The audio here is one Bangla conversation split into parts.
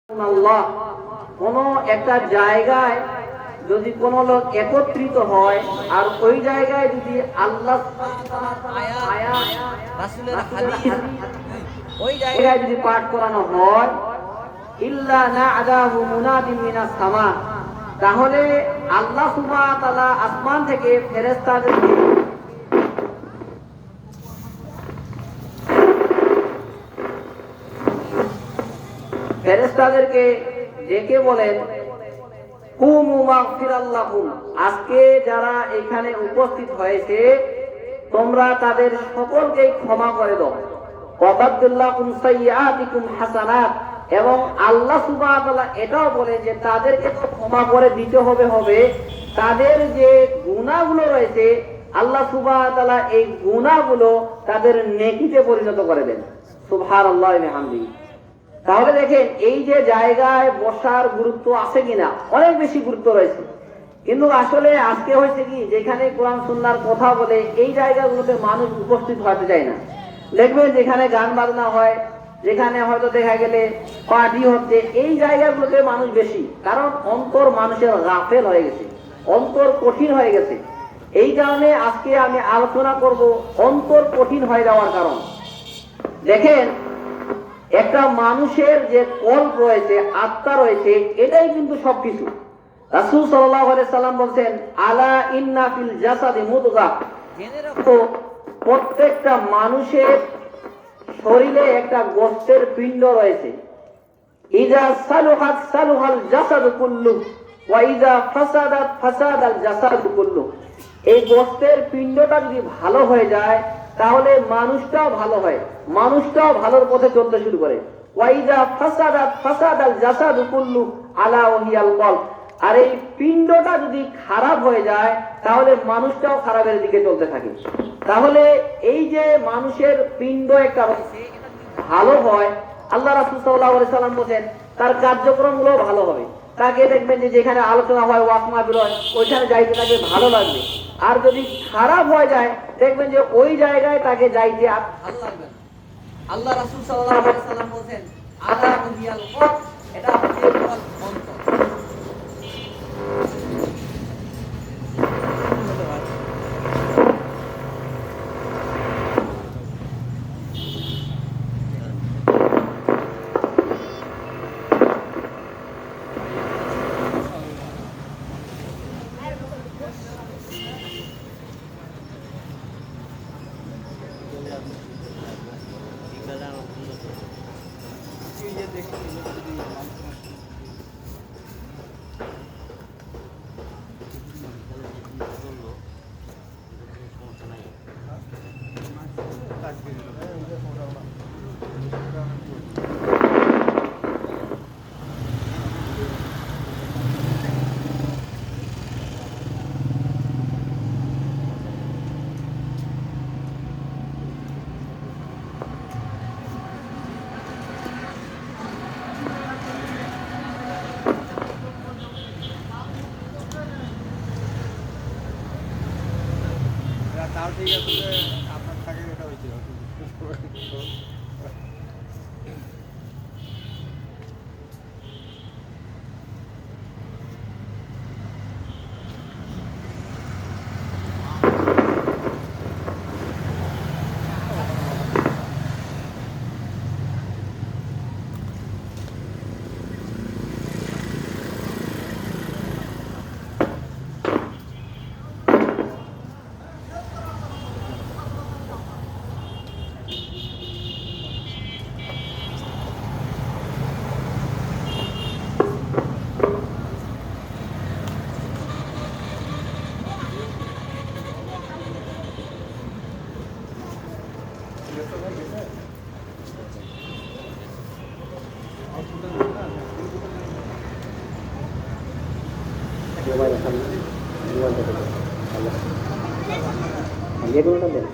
আল্লাহ কোন একটা জায়গায় যদি কোন লোক একত্রিত হয় আর ওই জায়গায় যদি আল্লাহ ওই জায়গায় যদি পাঠ করানো হয় ইল্লা না'দাহু মুনাদিন মিনাস সামা, তাহলে আল্লাহ সুবহানাহু ওয়া তাআলা আসমান থেকে ফেরেশতাদেরকে ডেকে বলেন কুমু মাগফিরাল্লাকুম, আজকে যারা এখানে উপস্থিত হয়েছে তোমরা তাদের সকলকে ক্ষমা করে দাও। ওয়াবাদদিল্লাকুম সাইয়্যাতিকুম হাসানাত, এবং আল্লাহ সুবহানাহু ওয়া তাআলা এটাও বলে যে তাদেরকে তো ক্ষমা করে দিতে হবে, তাদের যে গুনাহগুলো রয়েছে আল্লাহ সুবহানাহু ওয়া তাআলা এই গুনাহগুলো তাদের নেকিতে পরিণত করে দেন। সুবহানাল্লাহি ওয়া বিহামদিহি। তাহলে দেখেন এই যে জায়গায় বসার গুরুত্ব আছে কিনা, অনেক বেশি গুরুত্ব রয়েছে। কিন্তু আসলে আজকে হয়েছে কি, যেখানে কোরআন সুন্নাহর কথা বলে এই জায়গাগুলোতে মানুষ উপস্থিত হতে চায় না। দেখবেন যেখানে গান বাজনা হয়, যেখানে হয়তো দেখা গেলে পার্টি হচ্ছে, এই জায়গাগুলোতে মানুষ বেশি, কারণ অন্তর মানুষের গাফেল হয়ে গেছে, অন্তর কঠিন হয়ে গেছে। এই কারণে আজকে আমি আলোচনা করব অন্তর কঠিন হয়ে যাওয়ার কারণ। দেখেন একটা মানুষের যে কল্প রয়েছে, আত্মা রয়েছে, এটাই কিন্তু সবকিছু। রাসূল সাল্লাল্লাহু আলাইহি সাল্লাম বলেন আলা ইন্না ফিল জাসাদি মুদগা, জেনে রাখো প্রত্যেকটা মানুষের শরীরে একটা গোশতের পিণ্ড রয়েছে। ইযা সালুহাত সালুহাল জাসাদু কুল্লু ওয়া ইযা ফাসাদাত ফাসাদাল জাসাদু কুল্লু। এই গোশতের পিণ্ডটা যদি ভালো হয়ে যায় তাহলে মানুষটাও ভালো হয়, মানুষটাও ভালোর পথে চলতে শুরু করে। ওয়া ইযা ফাসাদাত ফাসাদাল জাসাদু কুল্লু আলা ওয়াহিয়াল কলব। আর এই পিণ্ডটা যদি খারাপ হয়ে যায় তাহলে মানুষটাও খারাপের দিকে চলতে থাকে। তাহলে এই যে মানুষের পিণ্ড একটা রয়েছে, ভালো হয়, আল্লাহ রাসূল সাল্লাল্লাহু আলাইহি সাল্লাম বলেন তার কার্যক্রমগুলো ভালো হবে। তাকে দেখবেন যে যেখানে আলোচনা হয়, ওয়াজ মাহফিল হয়, ওইখানে যাইতে তাকে ভালো লাগবে। আর যদি খারাপ হয়ে যায় দেখবেন যে ওই জায়গায় তাকে যাইতে আর ভালো লাগবে না। আল্লাহ রাসূল সাল্লাল্লাহু আলাইহি সাল্লাম বলেন আলা ওয়াহিয়াল কলব, এটা হচ্ছে অন্তর। তাও ঠিক আছে, আপনার থাকে এটা হয়েছিল।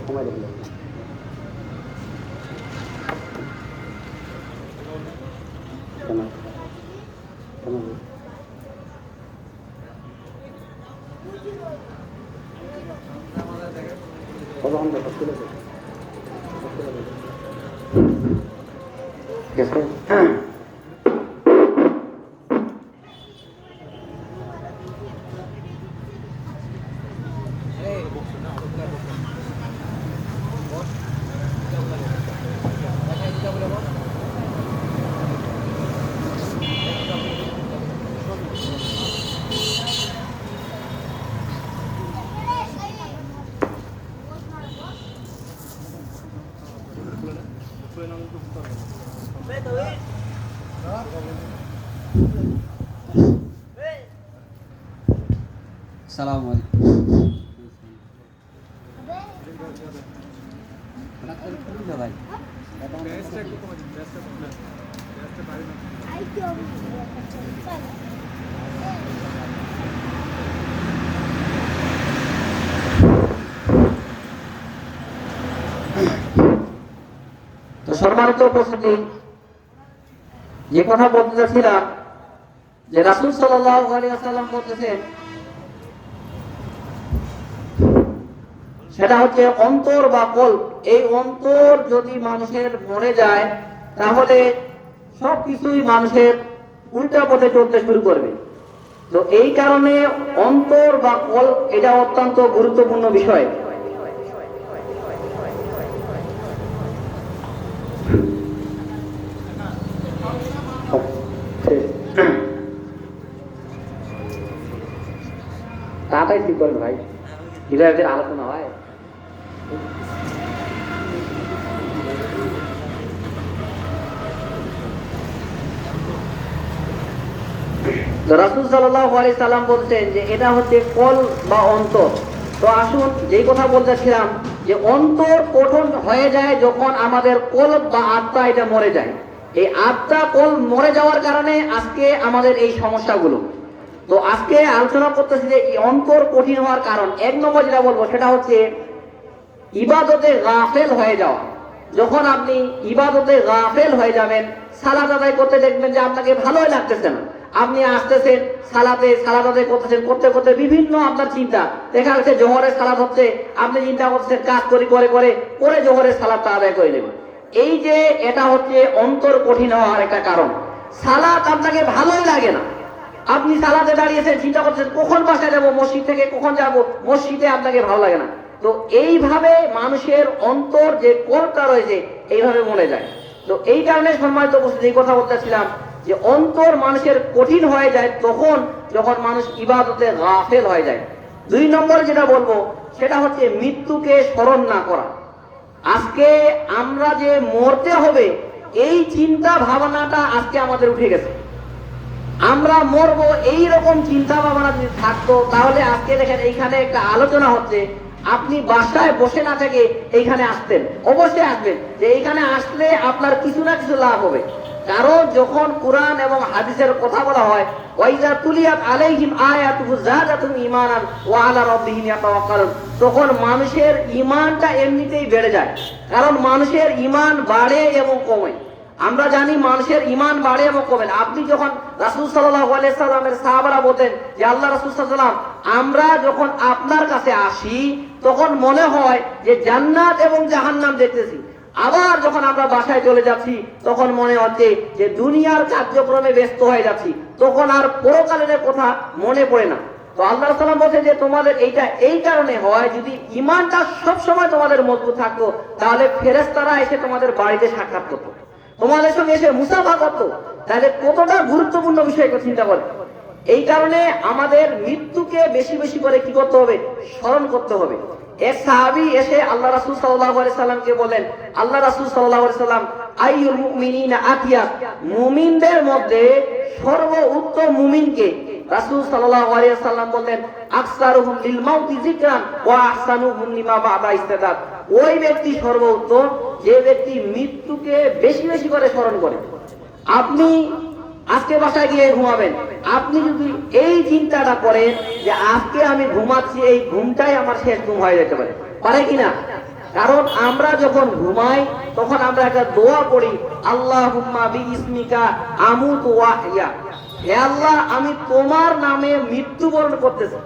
সময় দেখলে ঠিক আছে। সালাম আলাইকুম ভাই তো সম্মানিত উপস্থিতি, যে কথা বলতে চাচ্ছিলাম যে রাসূল সাল্লাল্লাহু আলাইহি ওয়াসাল্লাম বলতেছেন সেটা হচ্ছে অন্তর বা কল্ব। এই অন্তর যদি মানুষের মরে যায় তাহলে সবকিছুই মানুষের উল্টা পথে চলতে শুরু করবে। তো এই কারণে অন্তর বা কল্ব এটা অত্যন্ত গুরুত্বপূর্ণ বিষয়। তাড়াতাড়ি ঠিক করেন ভাই, কিভাবে আলোচনা হয়। রাসূল সাল্লাল্লাহু আলাইহি সাল্লাম বলছেন যে এটা হচ্ছে কল্ব বা অন্তর। তো আসুন, যেই কথা বলতেছিলাম যে অন্তর কঠোর হয়ে যায় যখন আমাদের কল্ব বা আত্মা এটা মরে যায়। এই আত্মা কল্ব মরে যাওয়ার কারণে আজকে আমাদের এই সমস্যাগুলো। তো আজকে আলোচনা করতেছি যে এই অন্তর কঠিন হওয়ার কারণ। এক নম্বর যেটা বলবো সেটা হচ্ছে ইবাদতে গাফেল হয়ে যাওয়া। যখন আপনি ইবাদতে গাফেল হয়ে যাবেন, সালাত আদায় করতে দেখবেন যে আপনাকে ভালোই লাগতেছে না। আপনি আসতেছেন সালাত আদায় করতেছেন, করতে করতে বিভিন্ন আপনার চিন্তা, দেখা যাচ্ছে জোহরের সালাত হচ্ছে, আপনি চিন্তা করতেছেন কাজ করে করে করে করে জোহরের সালাতটা আদায় করে নেবেন। এই যে এটা হচ্ছে অন্তর কঠিন হওয়ার একটা কারণ। সালাত আপনাকে ভালোই লাগে না, আপনি সালাতে দাঁড়িয়েছেন, চিন্তা করছেন কখন বাসায় যাবো, মসজিদ থেকে কখন যাব, মসজিদে আপনাকে ভালো লাগে না। তো এইভাবে মানুষের অন্তর যে কল্পটা রয়েছে এইভাবে মনে যায়। তো এই কারণে সম্মানিত উপস্থিতি, এই কথা বলতেছিলাম যে অন্তর মানুষের কঠিন হয়ে যায় তখন যখন মানুষ ইবাদতে গাফেল হয়ে যায়। দুই নম্বর যেটা বলবো সেটা হচ্ছে মৃত্যুকে স্মরণ না করা। আজকে আমরা যে মরতে হবে এই চিন্তা ভাবনাটা আজকে আমাদের উঠে গেছে। আমরা মরবো এই রকম চিন্তা ভাবনা যদি থাকতো তাহলে আজকে দেখেন এইখানে একটা আলোচনা হচ্ছে, আপনি বাসায় বসে না থেকে এইখানে আসতেন, অবশ্যই আসবেন, যে এইখানে আসলে আপনার কিছু না কিছু লাভ হবে। কারণ যখন কোরআন এবং হাদিসের কথা বলা হয়, ওয়াইজা তুলিয়াত আলাইহিম আয়াতুহু যাদাতুহুম ঈমানান ওয়া আলা রাব্বিহিম ইয়াতাওয়াক্কালুন, তখন মানুষের ঈমানটা এমনিতেই বেড়ে যায়। কারণ মানুষের ঈমান বাড়ে এবং কমে। আমরা জানি মানুষের ঈমান বাড়ে এবং কমে। আপনি যখন রাসূল সাল্লাল্লাহু আলাইহি সাল্লামের সাহাবারা বলতেন যে আল্লাহ রাসূল সাল্লাল্লাহু আলাইহি সাল্লাম, আমরা যখন আপনার কাছে আসি তখন মনে হয় যে জান্নাত এবং জাহান্নাম দেখতেছি। আবার যখন আমরা বাসায় চলে যাচ্ছি তখন মনে হচ্ছে যে দুনিয়ার কার্যক্রমে ব্যস্ত হয়ে যাচ্ছি, তখন আর পরকালের কথা মনে পড়ে না। তো আল্লাহ রাসূল বলছেন যে তোমাদের এইটা এই কারণে হয়, যদি ঈমানটা সবসময় তোমাদের মজবুত থাকতো তাহলে ফেরেশতারা এসে তোমাদের বাড়িতে সাক্ষাৎ করতো, তোমাদের সঙ্গে এসে মুসাফা করতো। তাহলে কতটা গুরুত্বপূর্ণ বিষয় চিন্তা করে। এই কারণে আমাদের মৃত্যুকে বেশি বেশি করে কি করতে হবে, স্মরণ করতে হবে। এক সাহাবী এসে আল্লাহ রাসূল সাল্লাল্লাহু আলাইহি সাল্লামকে বলেন, আল্লাহ রাসূল সাল্লাল্লাহু আলাইহি সাল্লাম, আইয়ুল মুমিনিনা আতিয়া, মুমিনদের মধ্যে সর্বোত্তম মুমিনকে? রাসূল সাল্লাল্লাহু আলাইহি সাল্লাম বললেন, আকসারুহুম লিল মাউতি যিকরান ওয়া আহসানুহুম লিমা বা'দা ইস্তিদাদ। ওই ব্যক্তি সর্বোত্তম যে ব্যক্তি মৃত্যুকে বেশি বেশি করে স্মরণ করে। আপনি আজকে বাসায় গিয়ে ঘুমাবেন, আপনি যদি এই চিন্তাটা করেন যে আজকে আমি ঘুমাচ্ছি, এই ঘুমটাই আমার শেষ ঘুম হয়ে যেতে পারে, পারে কিনা? কারণ আমরা যখন ঘুমাই তখন আমরা একটা দোয়া পড়ি, আল্লাহুম্মা বিইসমিকা আমুতু ওয়া আহইয়া, হে আল্লাহ আমি তোমার নামে মৃত্যুবরণ করতেছি।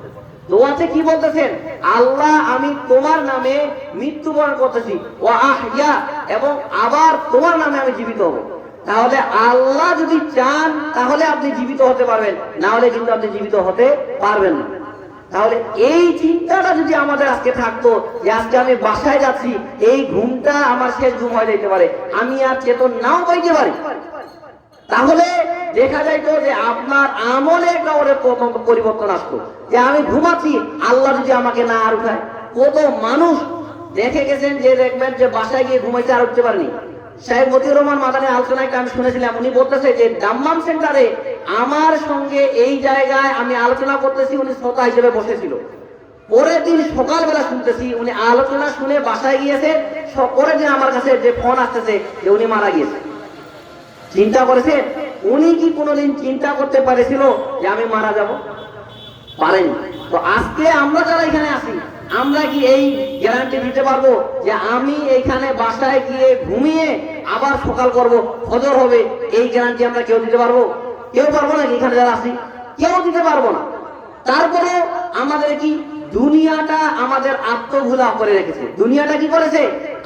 দোয়াতে কি বলতেছেন? আল্লাহ আমি তোমার নামে মৃত্যুবরণ করতেছি, ওয়া আহইয়া, এবং আবার তোমার নামে আমি জীবিত হব। তাহলে আল্লাহ যদি চান তাহলে আপনি জীবিত হতে পারবেন, না হলে কিন্তু আপনি জীবিত হতে পারবেন না। তাহলে এই চিন্তাটা যদি আমাদের আজকে থাকতো যে আজকে আমি বাসায় যাচ্ছি, এই ঘুমটা আমার শেষ ঘুম হয়ে যেতে পারে, আমি আর চেতন নাও পাইতে পারি, তাহলে দেখা যাইতো যে আপনার আমলে একটা পরিবর্তন আসতো। যে আমি ঘুমাচ্ছি, আল্লাহ যদি আমাকে না আর উঠায়। কত মানুষ দেখে গেছেন যে দেখবেন যে বাসায় গিয়ে ঘুমাইতে আর উঠতে পারেনি, সাহেব মতিউর রহমান মাদানী আলোচনায় আমি শুনেছিলাম, উনি বলতেছে যে দাম্মাম সেন্টারে আমার সঙ্গে এই জায়গায় আমি আলোচনা করতেছি, উনি শ্রোতা হিসেবে বসেছিল। পরের দিন সকালবেলা শুনতেছি উনি আলোচনা শুনে বাসায় গিয়েছে, পরের দিন আমার কাছে যে ফোন আসতেছে যে উনি মারা গিয়েছে। চিন্তা করেছে, উনি কি কোনোদিন চিন্তা করতে পারেছিল যে আমি মারা যাব? পারেনি। তো আজকে আমরা যারা এখানে আছি, আমরা কি এই গ্যারান্টি দিতে পারবো যে আমি এইখানে বাসায় গিয়ে ঘুমিয়ে আবার সকাল করব, ফজর হবে? এই গ্যারান্টি আমরা কেউ দিতে পারবো? কেউ পারবো না। এখানে যারা আছি কেউ দিতে পারবো না। তারপরে আমাদের কি দুনিয়াটা আমাদের আত্মভুলা করে রেখেছে। দুনিয়াটা কি করেছে?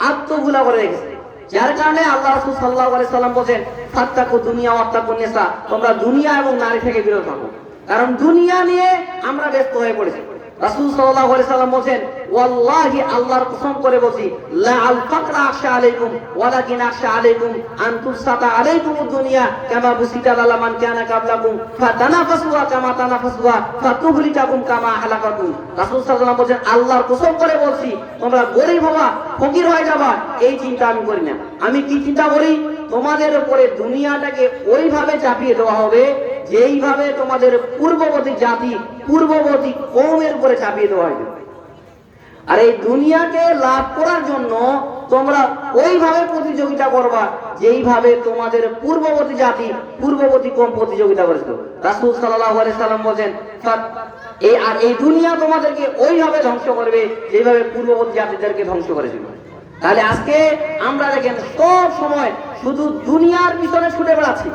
আত্মভুলা করে রেখেছে। যার কারণে আল্লাহ রাসূল সাল্লাল্লাহু আলাইহি সাল্লাম বলেন, ফাত্তাকু দুনিয়া ওয়াত্তাকুন নিসা, তোমরা দুনিয়া এবং নারী থেকে বিরত থাকো। কারণ দুনিয়া নিয়ে আমরা ব্যস্ত হয়ে পড়েছি। রাসূল সাল্লাল্লাহু আলাইহি সাল্লাম বলেন, ওয়াল্লাহি, আল্লাহর কসম করে বলছি, লা আল ফাকরা আখশা আলাইকুম ওয়ালাকিন আখশা আলাইকুম আন তুসাতা আলাইকুমুদ দুনিয়া কামা বুসিতা আলা মান কানা কাবলাকুম ফাতানাফাসুহা কামা তানাফাসুহা ফাতুহলিকাকুম কামা হালাকাকুম। রাসূল সাল্লাল্লাহু আলাইহি সাল্লাম বলেন, আল্লাহর কসম করে বলছি, তোমরা গরীব হবা, ফকির হয়ে যাবা, এই চিন্তা আমি করি না। আমি কি চিন্তা করি? তোমাদের উপরে দুনিয়াটাকে ওইভাবে চাপিয়ে দেওয়া হবে যেইভাবে তোমাদের পূর্ববর্তী জাতি, পূর্ববর্তী কওমের উপরে চাপিয়ে দেওয়া হয়েছে। আর এই দুনিয়াকে লাভ করার জন্য তোমরা ওইভাবে প্রতিযোগিতা করবা যেইভাবে তোমাদের পূর্ববর্তী জাতি, পূর্ববর্তী কওম প্রতিযোগিতা করেছিল। রাসূল সাল্লাল্লাহু আলাইহি সাল্লাম বলেন, এই দুনিয়া তোমাদেরকে ওইভাবে ধ্বংস করবে যেভাবে পূর্ববর্তী জাতিদেরকে ধ্বংস করেছিল। তাহলে আজকে আমরা দেখেন সব সময় শুধু দুনিয়ার পিছনে ছুটে বেড়াচ্ছি।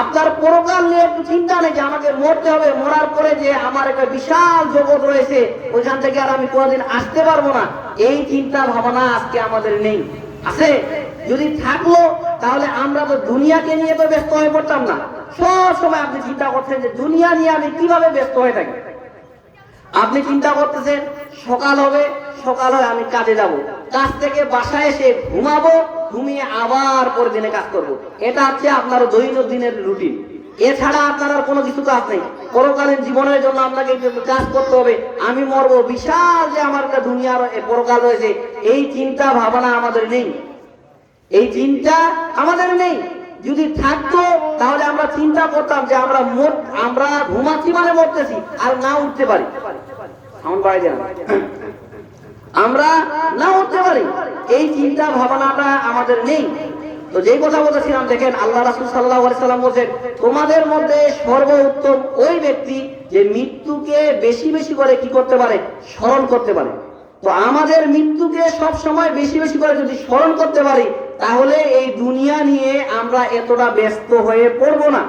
আপনার পরকাল নিয়ে একটু চিন্তা নেই যে আমাকে মরতে হবে, মরার পরে যে আমার একটা বিশাল জগৎ রয়েছে, ওইখান থেকে আর আমি কোনোদিন আসতে পারবো না, এই চিন্তা ভাবনা আজকে আমাদের নেই। আছে? যদি থাকলো তাহলে আমরা তো দুনিয়াকে নিয়ে তো ব্যস্ত হয়ে পড়তাম না। সব সময় আপনি চিন্তা করছেন যে দুনিয়া নিয়ে আমি কিভাবে ব্যস্ত হয়ে থাকি। আপনি চিন্তা করতেছেন সকাল হবে, সকাল হয় আমি কাজে যাব, কাজ থেকে বাসায় এসে ঘুমাবো, ঘুমিয়ে আবার পরের দিনে কাজ করব। এটা হচ্ছে আপনার দৈনন্দিনের রুটিন। এছাড়া আপনার আর কোনো কিছু কাজ নেই। পরকালীন জীবনের জন্য আপনাকে কাজ করতে হবে। আমি মরবো, বিশাল যে আমার একটা দুনিয়ার পরকাল রয়েছে, এই চিন্তা ভাবনা আমাদের নেই। এই চিন্তা আমাদের নেই। যদি থাকতো তাহলে আমরা চিন্তা করতাম যে আমরা ঘুমাচ্ছি মানে মরতেছি, আর না উঠতে পারি, আমরা না উঠতে পারি, এই চিন্তা ভাবনাটা আমাদের নেই। তো যেই কথা বলেছিলাম, দেখেন আল্লাহ রাসূল সাল্লাল্লাহু আলাইহি সাল্লাম বলেন, তোমাদের মধ্যে সর্বোত্তম ওই ব্যক্তি যে মৃত্যুকে বেশি বেশি করে কি করতে পারে? স্মরণ করতে পারে। তো আমাদের মৃত্যুকে সব সময় বেশি বেশি করে যদি স্মরণ করতে পারি, তাহলে এই দুনিয়া নিয়ে আমরা এতটা ব্যস্ত হয়ে পড়বো না।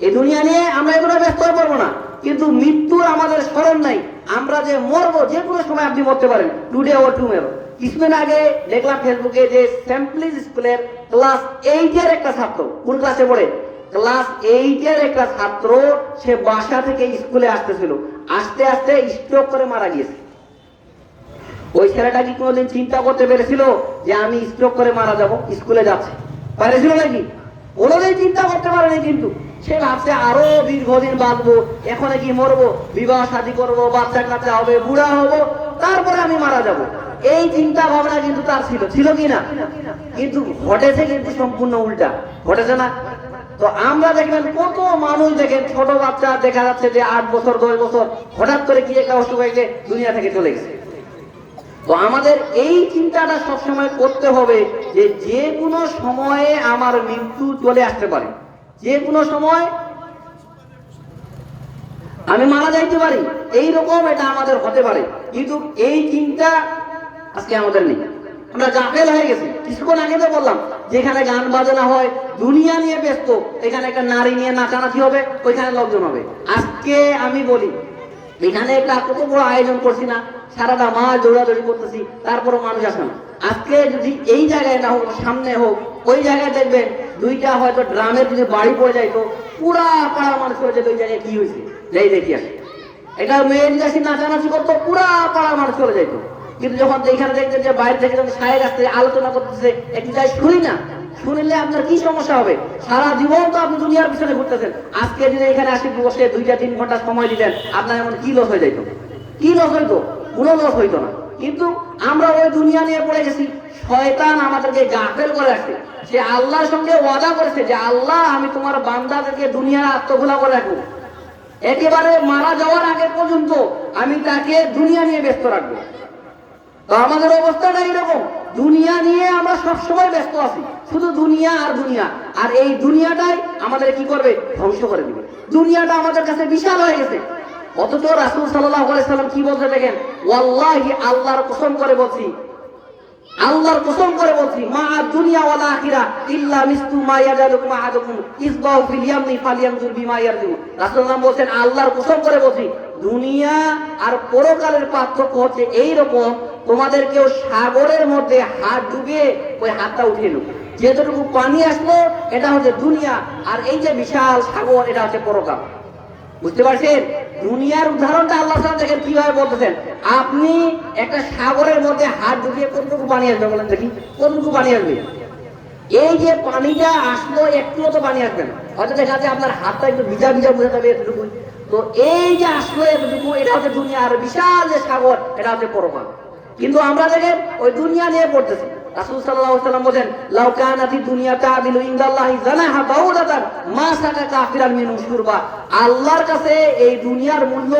এই দুনিয়া নিয়ে আমরা এতটা ব্যস্ত হয়ে পড়বো না। কিন্তু মৃত্যুর আমাদের স্মরণ নাই। আমরা যে মরবো, যে কোনো সময় আপনি মরতে পারেন, টুডে ওর টুমরো। কিছুদিন আগে দেখলাম ফেসবুকে যে সেম্পলিজ স্কুলের ক্লাস 8-এর একটা ছাত্র, কোন ক্লাসে পড়ে? ক্লাস 8-এর একটা ছাত্র, সে বাসা থেকে স্কুলে আসতেছিল, আস্তে আস্তে স্ট্রোক করে মারা গিয়েছে। ওই ছেলেটা কি কোনোদিন চিন্তা করতে পেরেছিল যে আমি স্ট্রোক করে মারা যাব? স্কুলে যাচ্ছে পারেছিল নাকি? কোনোদিন চিন্তা করতে পারেনি। কিন্তু সে ভাবছে আরো দীর্ঘদিন বাঁচবো, এখন কি মরবো, বিবাহ শাদী করবো, বাচ্চা কাচ্চা হবে, বুড়া হবো, তারপরে আমি মারা যাব। এই চিন্তা ভাবনা কিন্তু তার ছিল কি না? কিন্তু ঘটেছে কিন্তু সম্পূর্ণ উল্টা, ঘটেছে না? তো আমরা দেখবেন কত মানুষ, দেখেন ছোট বাচ্চা দেখা যাচ্ছে যে 8 বছর 10 বছর হঠাৎ করে কি একটা অসুখ হয়েছে, দুনিয়া থেকে চলে গেছে। তো আমাদের এই চিন্তাটা সবসময় করতে হবে যে যে কোনো সময়ে আমার মৃত্যু চলে আসতে পারে, যে কোনো সময় আমি মারা যাইতে পারি, এইরকম এটা আমাদের হতে পারে। কিন্তু এই চিন্তা আজকে আমাদের নেই। আমরা গাফেল হয়ে গেছি। কিছুক্ষণ আগে তো বললাম, যেখানে গান বাজনা হয়, দুনিয়া নিয়ে ব্যস্ত, এখানে একটা নারী নিয়ে নাচানাচি হবে, ওইখানে লোকজন হবে। আজকে আমি বলি, এখানে একটা কত বড় আয়োজন করছি না, সারাটা মাস দৌড়াদৌড়ি করতেছি, তারপরও মানুষ আসে না। আজকে যদি এই জায়গায় না হোক, সামনে হোক, ওই জায়গায় দেখবেন দুইটা হয়তো ড্রামের যদি বাড়ি পড়ে যায়, তো পুরা পাড়া মানুষ চলে যেত ওই জায়গায় কি হয়েছে, যাই দেখি আসে। এটা মেয়ে যাচ্ছি নাচানাচি করতো, পুরা পাড়া মানুষ চলে যাইতো। কিন্তু যখন এখানে দেখছেন যে বাইরে থেকে যখন সাহেব আসতে আলোচনা করতেছে, একটু যাই শুনি না, শুনলে আপনার কি সমস্যা হবে? সারা জীবন তো আপনি দুনিয়ার পিছনে ঘুরতেছেন। আজকে যদি এখানে আসি বসে 2-3 ঘন্টা সময় দিতেন, আপনার এমন কি লস হয়ে যাইতো? কি লস হইতো? কোনো লস হইতো না। কিন্তু আমরা ওই দুনিয়া নিয়ে পড়ে গেছি। শয়তান আমাদেরকে গাফেল করে রাখছে। সে আল্লাহর সঙ্গে ওয়াদা করেছে যে আল্লাহ আমি তোমার বান্দাদেরকে দুনিয়ার আত্মভোলা করে রাখবো, একেবারে মারা যাওয়ার আগে পর্যন্ত আমি তাকে দুনিয়া নিয়ে ব্যস্ত রাখবো। তো আমাদের অবস্থাটা এরকম, দুনিয়া নিয়ে আমরা সবসময় ব্যস্ত আছি, শুধু দুনিয়া আর দুনিয়া। আর এই দুনিয়াটাই আমাদের কি করবে? ধ্বংস করে দিবে। দুনিয়াটা আমাদের কাছে বিশাল হয়ে গেছে। অথচ রাসূল সাল্লাল্লাহু আলাইহি সাল্লাম কি বলতে দেখেন, ওয়াল্লাহি আল্লাহর কসম করে বলছি, আল্লাহর কসম করে বলছি, মা দুনিয়া ওয়াল আখিরা ইল্লা মিসলু মা ইয়াজালুকুম আহাদুকুম ইসবাহু ফিল ইয়ামনি ফালিয়ানজুর বিমা ইয়ারজু। রাসূলুল্লাহ বলেন, আল্লাহর কসম করে বলছি, দুনিয়া আর পরকালের পার্থক্য হচ্ছে এই রকম, তোমাদের কেউ সাগরের মধ্যে হাত ডুবিয়ে ওই হাতটা উঠিয়ে নেবে, যেটুকু পানি আসলো এটা হচ্ছে দুনিয়া, আর এই যে বিশাল সাগর এটা হচ্ছে পরকাল। বুঝতে পারছেন? দুনিয়ার উদাহরণটা আল্লাহ তাআলা দেখেন কিভাবে বলতেছেন। আপনি একটা সাগরের মধ্যে হাত ডুবিয়ে কতটুকু পানি আসবে বলেন দেখি, কতটুকু পানি আসবে? এই যে পানিটা আসলো একটুও তো পানি আসবে না, হয়তো দেখা যাচ্ছে আপনার হাতটা একটু ভিজা ভিজা বোঝা যাবে এতটুকু। তো এই যে আসলো এতটুকু এটা হচ্ছে দুনিয়া, আর বিশাল যে সাগর এটা হচ্ছে পরকাল। কিন্তু আমরা দেখেন ওই দুনিয়া নিয়ে পড়তেছি। রাসূল সাল্লাল্লাহু আলাইহি ওয়াসাল্লাম বলেন, লাউ কানাতি দুনিয়া তা'দিলু ইনদাল্লাহি জানাহা বাউদাতান মা সাকা কাফিরান মিনহু শুরবা। আল্লাহর কাছে এই দুনিয়ার মূল্য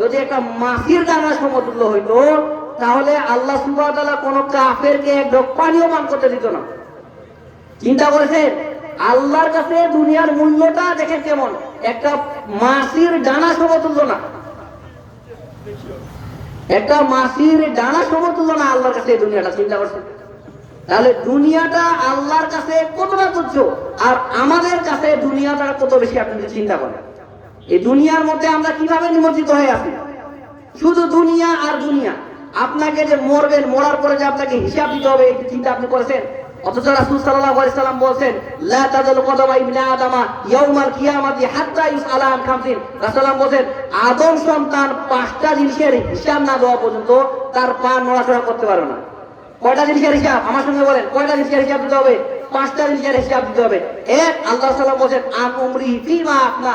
যদি একটা মাছির দানা সমতুল্য হইতো, তাহলে আল্লাহ সুবহানাহু ওয়া তাআলা কোন কাফেরকে এক ঢোক পানিও পান করতে দিত না। চিন্তা করেছেন? আল্লাহর কাছে দুনিয়ার মূল্যটা দেখেন কেমন, একটা মাছির দানা সমতুল্য না, একটা মাছির দানা সমতুল্য না আল্লাহর কাছে এই দুনিয়াটা। চিন্তা করছেন? তাহলে দুনিয়াটা আল্লাহর কাছে কতটা তুচ্ছ, আর আমাদের কাছে দুনিয়াটা কত বেশি। আপনি যদি চিন্তা করেন, এই দুনিয়ার মধ্যে আমরা কিভাবে নিমজ্জিত হয়ে আছি, শুধু দুনিয়া আর দুনিয়া। আপনাকে যে মরবেন, মরার পরে যে আপনাকে হিসাব দিতে হবে, এই চিন্তা আপনি করেছেন? অথচ রাসূল সাল্লাল্লাহু আলাইহি সাল্লাম বলেন, লা তাযালু কদামা ইবনে আদামা ইয়াউমাল কিয়ামাতি হাত্তা ইউসআলা আন খামসিন। রাসূলুল্লাহ বলেন, আদম সন্তান 5টা জিনিসের হিসাব না দেওয়া পর্যন্ত তার পা নড়াচড়া করতে পারবে না। কয়টা জিনিসের হিসাব? আমার সঙ্গে বলেন, কয়টা জিনিসের হিসাব দিতে হবে? 5টা জিনিসের হিসাব দিতে হবে। এক, আল্লাহ সাল্লাল্লাহু বলেন, আন উমরি ফিমা আপনা,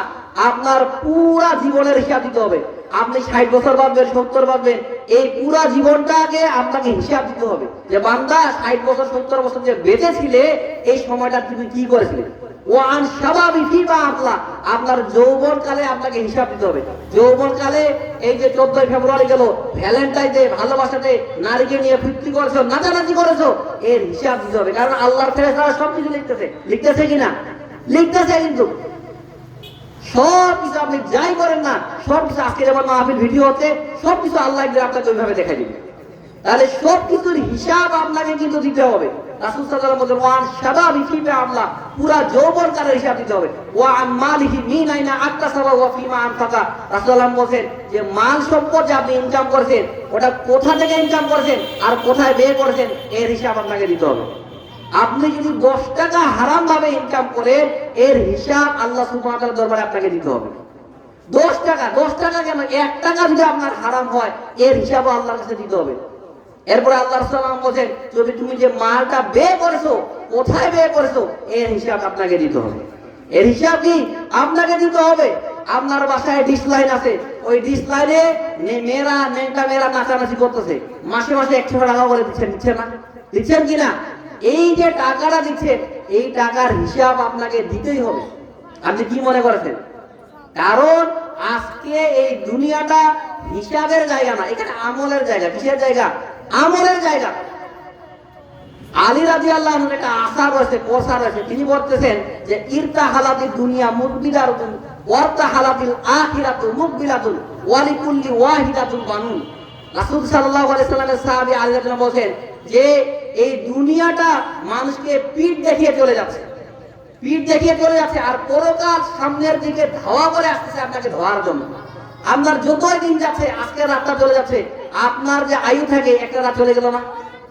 আপনার পুরা জীবনের হিসাব দিতে হবে। আপনি 60 বছর বাঁচবেন, 70 বাঁচবেন, এই পুরা জীবনটাকে আপনাকে হিসাব দিতে হবে যে বান্দা 60 বছর 70 বছর যে বেঁচে ছিলে, এই সময়টা তুমি কি করেছিলে। ওয়ান শাবাবি ফিমা আপনা, আপনার যৌবনকালে আপনাকে হিসাব দিতে হবে। যৌবনকালে এই যে 14 ফেব্রুয়ারি গেল, ভ্যালেন্টাইন ডে, ভালোবাসা ডে, নারীকে নিয়ে ফিরতি করেছো, নাচানাচি করেছো, এর হিসাব দিতে হবে। কারণ আল্লাহর ফেরেশতারা সবকিছু লিখতেছে, লিখতেছে কিনা? লিখতেছে। কিন্তু সবকিছু আপনি যাই করেন না, সবকিছু আজকে যেমন মাহফিল ভিডিও হচ্ছে, সবকিছু আল্লাহ আপনাকে ওইভাবে দেখাই দিবে। তাহলে সবকিছুর হিসাব আপনাকে কিন্তু দিতে হবে। রাসূল সাল্লাল্লাহু আলাইহি ওয়াসাল্লাম বলেন, ওয়ান শাবাবি ফিমা আপনা, পুরা যৌবনকালের হিসাব দিতে হবে। ওয়া আন মালিহি মিন আইনা আকতাসাবা ওয়া ফিমা আনফাকা। রাসূলুল্লাহ বলেন যে মাল সম্পদ যে আপনি ইনকাম করেছেন, ওটা কোথা থেকে ইনকাম করেছেন আর কোথায় ব্যয় করেছেন, এর হিসাব আপনাকে দিতে হবে। আপনি যদি 10 টাকা হারাম ভাবে ইনকাম করেন, এর হিসাব আল্লাহ সুবহানাহু ওয়া তাআলার দরবারে আপনাকে দিতে হবে। 10 টাকা কেন, 1 টাকা যদি আপনার হারাম হয়, এর হিসাবও আল্লাহর কাছে দিতে হবে। এরপরে আল্লাহ রাসূল সাল্লাল্লাহু আলাইহি ওয়াসাল্লাম বলেন, যদি তুমি যে মালটা ব্যয় করেছো, কোথায় ব্যয় করেছো, এর হিসাব আপনাকে দিতে হবে। এর হিসাব কি আপনাকে দিতে হবে? আপনার বাসায় ডিশ লাইন আছে, ওই ডিশ লাইনে মেয়েরা নাচানাচি করতেছে, মাসে মাসে 100 টাকা করে দিচ্ছেন না? দিচ্ছেন কিনা? এই যে টাকাটা দিচ্ছেন, এই টাকার হিসাব আপনাকে দিতেই হবে। আপনি কি মনে করেছেন? কারণ আজকে এই দুনিয়াটা হিসাবের জায়গা না, এখানে আমলের জায়গা। কিসের জায়গা? আমলের জায়গা। আলী রাদিয়াল্লাহু আনহু একটা আশা রয়েছে, কোসা রয়েছে, তিনি বলতেছেন যে ইরতা হালাতি দুনিয়া মুকবিলাতুন ওয়ারতা হালাতিল আখিরাতু মুকবিলাতুন ওয়ালিকুল্লি ওয়াহিদাতুন বানুন। রাসূল সাল্লাল্লাহু আলাইহি সাল্লামের সাহাবী আলী রাদিয়াল্লাহু আনহু বলেন যে এই দুনিয়াটা মানুষকে পিঠ দেখিয়ে চলে যাচ্ছে, পিঠ দেখিয়ে চলে যাচ্ছে, আর পরকাল সামনের দিকে ধাওয়া করে আসতেছে আপনাকে ধোয়ার জন্য। আপনার যতই দিন যাচ্ছে, আজকের রাতটা চলে যাচ্ছে, আপনার যে আয়ু থাকে একটা রাত চলে গেল না?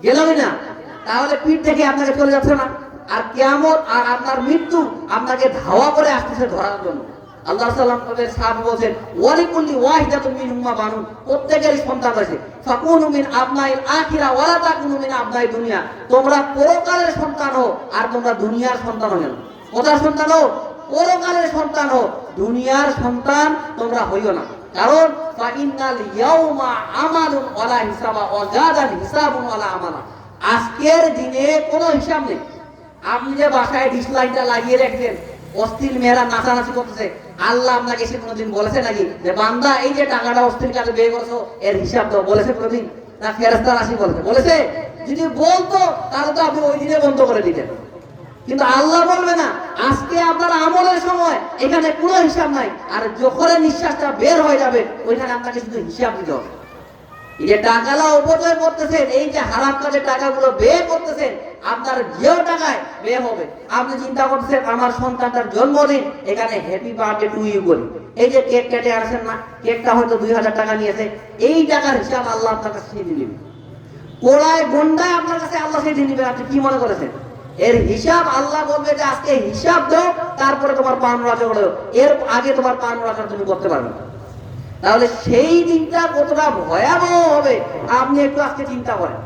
গেলই না? তাহলে পিঠ থেকে আপনাকে চলে যাচ্ছে না? আর কিয়ামত আর আপনার মৃত্যু আপনাকে ধাওয়া করে আসতেছে ধরার জন্য। আল্লাহ সাল্লাল্লাহু সাহাবী বলেন, ওয়ালিকুল্লি ওয়াহিদাতুন মিনহুমা বানুন, প্রত্যেকেরই সন্তান আছে। ফাকুনু মিন আবনাইল আখিরা ওয়ালা তাকুনু মিন আবনাই দুনিয়া, তোমরা পরকালের সন্তান হও আর তোমরা দুনিয়ার সন্তান হও না। কোথার সন্তান হও? পরকালের সন্তান হও, দুনিয়ার সন্তান তোমরা হইও না। কারণ ফাইনাল ইয়াউমা আমালুন ওয়ালা হিসাবা ওয়া গাদান হিসাবুন ওয়ালা আমালা। আজকের দিনে কোনো হিসাব নেই। আপনি যে বাসায় ডিসলাইনটা লাগিয়ে রাখছেন, অস্থির মেয়েরা নাচানাচি করতেছে, আল্লাহ আপনাকে সে কোনোদিন বলেছে নাকি যে বান্দা এই যে টাকাটা অস্থির কাজে ব্যয় করছো এর হিসাব দাও? বলেছে কোনোদিন? না ফেরেশতা রাশি বলেছে? যদি বলতো তাহলে তো আপনি ওই দিনে বন্ধ করে দিতেন। কিন্তু আল্লাহ বলবে না, আজকে আপনার আমলের সময় এখানে কোনো হিসাব নাই, আর যখন নিঃশ্বাসটা বের হয়ে যাবে ওইখানে আপনাকে শুধু হিসাব দিতে হবে। এই যে টাকালা অপচয় করতেছেন, এই যে হারাম কাজে টাকাগুলো ব্যয় করতেছেন, আপনার যেও টাকায় ব্যয় হবে। আপনি চিন্তা করতেছেন আমার সন্তানটার জন্মদিন, এখানে হ্যাপি বার্থডে টু ইউ করি, এই যে কেক কেটে আসেন না, কেকটা হয়তো 2000 টাকা নিয়েছে, এই টাকার হিসাব আল্লাহ আপনার কাছে দিয়ে দিবেন। কোড়ায় গন্ডায় আপনার কাছে আল্লাহ সেই দিয়ে দিবেন। আপনি কি মনে করেছেন? এর হিসাব আল্লাহ বলবে যে আজকে হিসাব দাও, তারপরে তোমার পান রাজা করো, এর আগে তোমার পান রাজা তুমি করতে পারবে না। তাহলে সেই দিনটা কতটা ভয়াবহ হবে আপনি একটু আজকে চিন্তা করেন।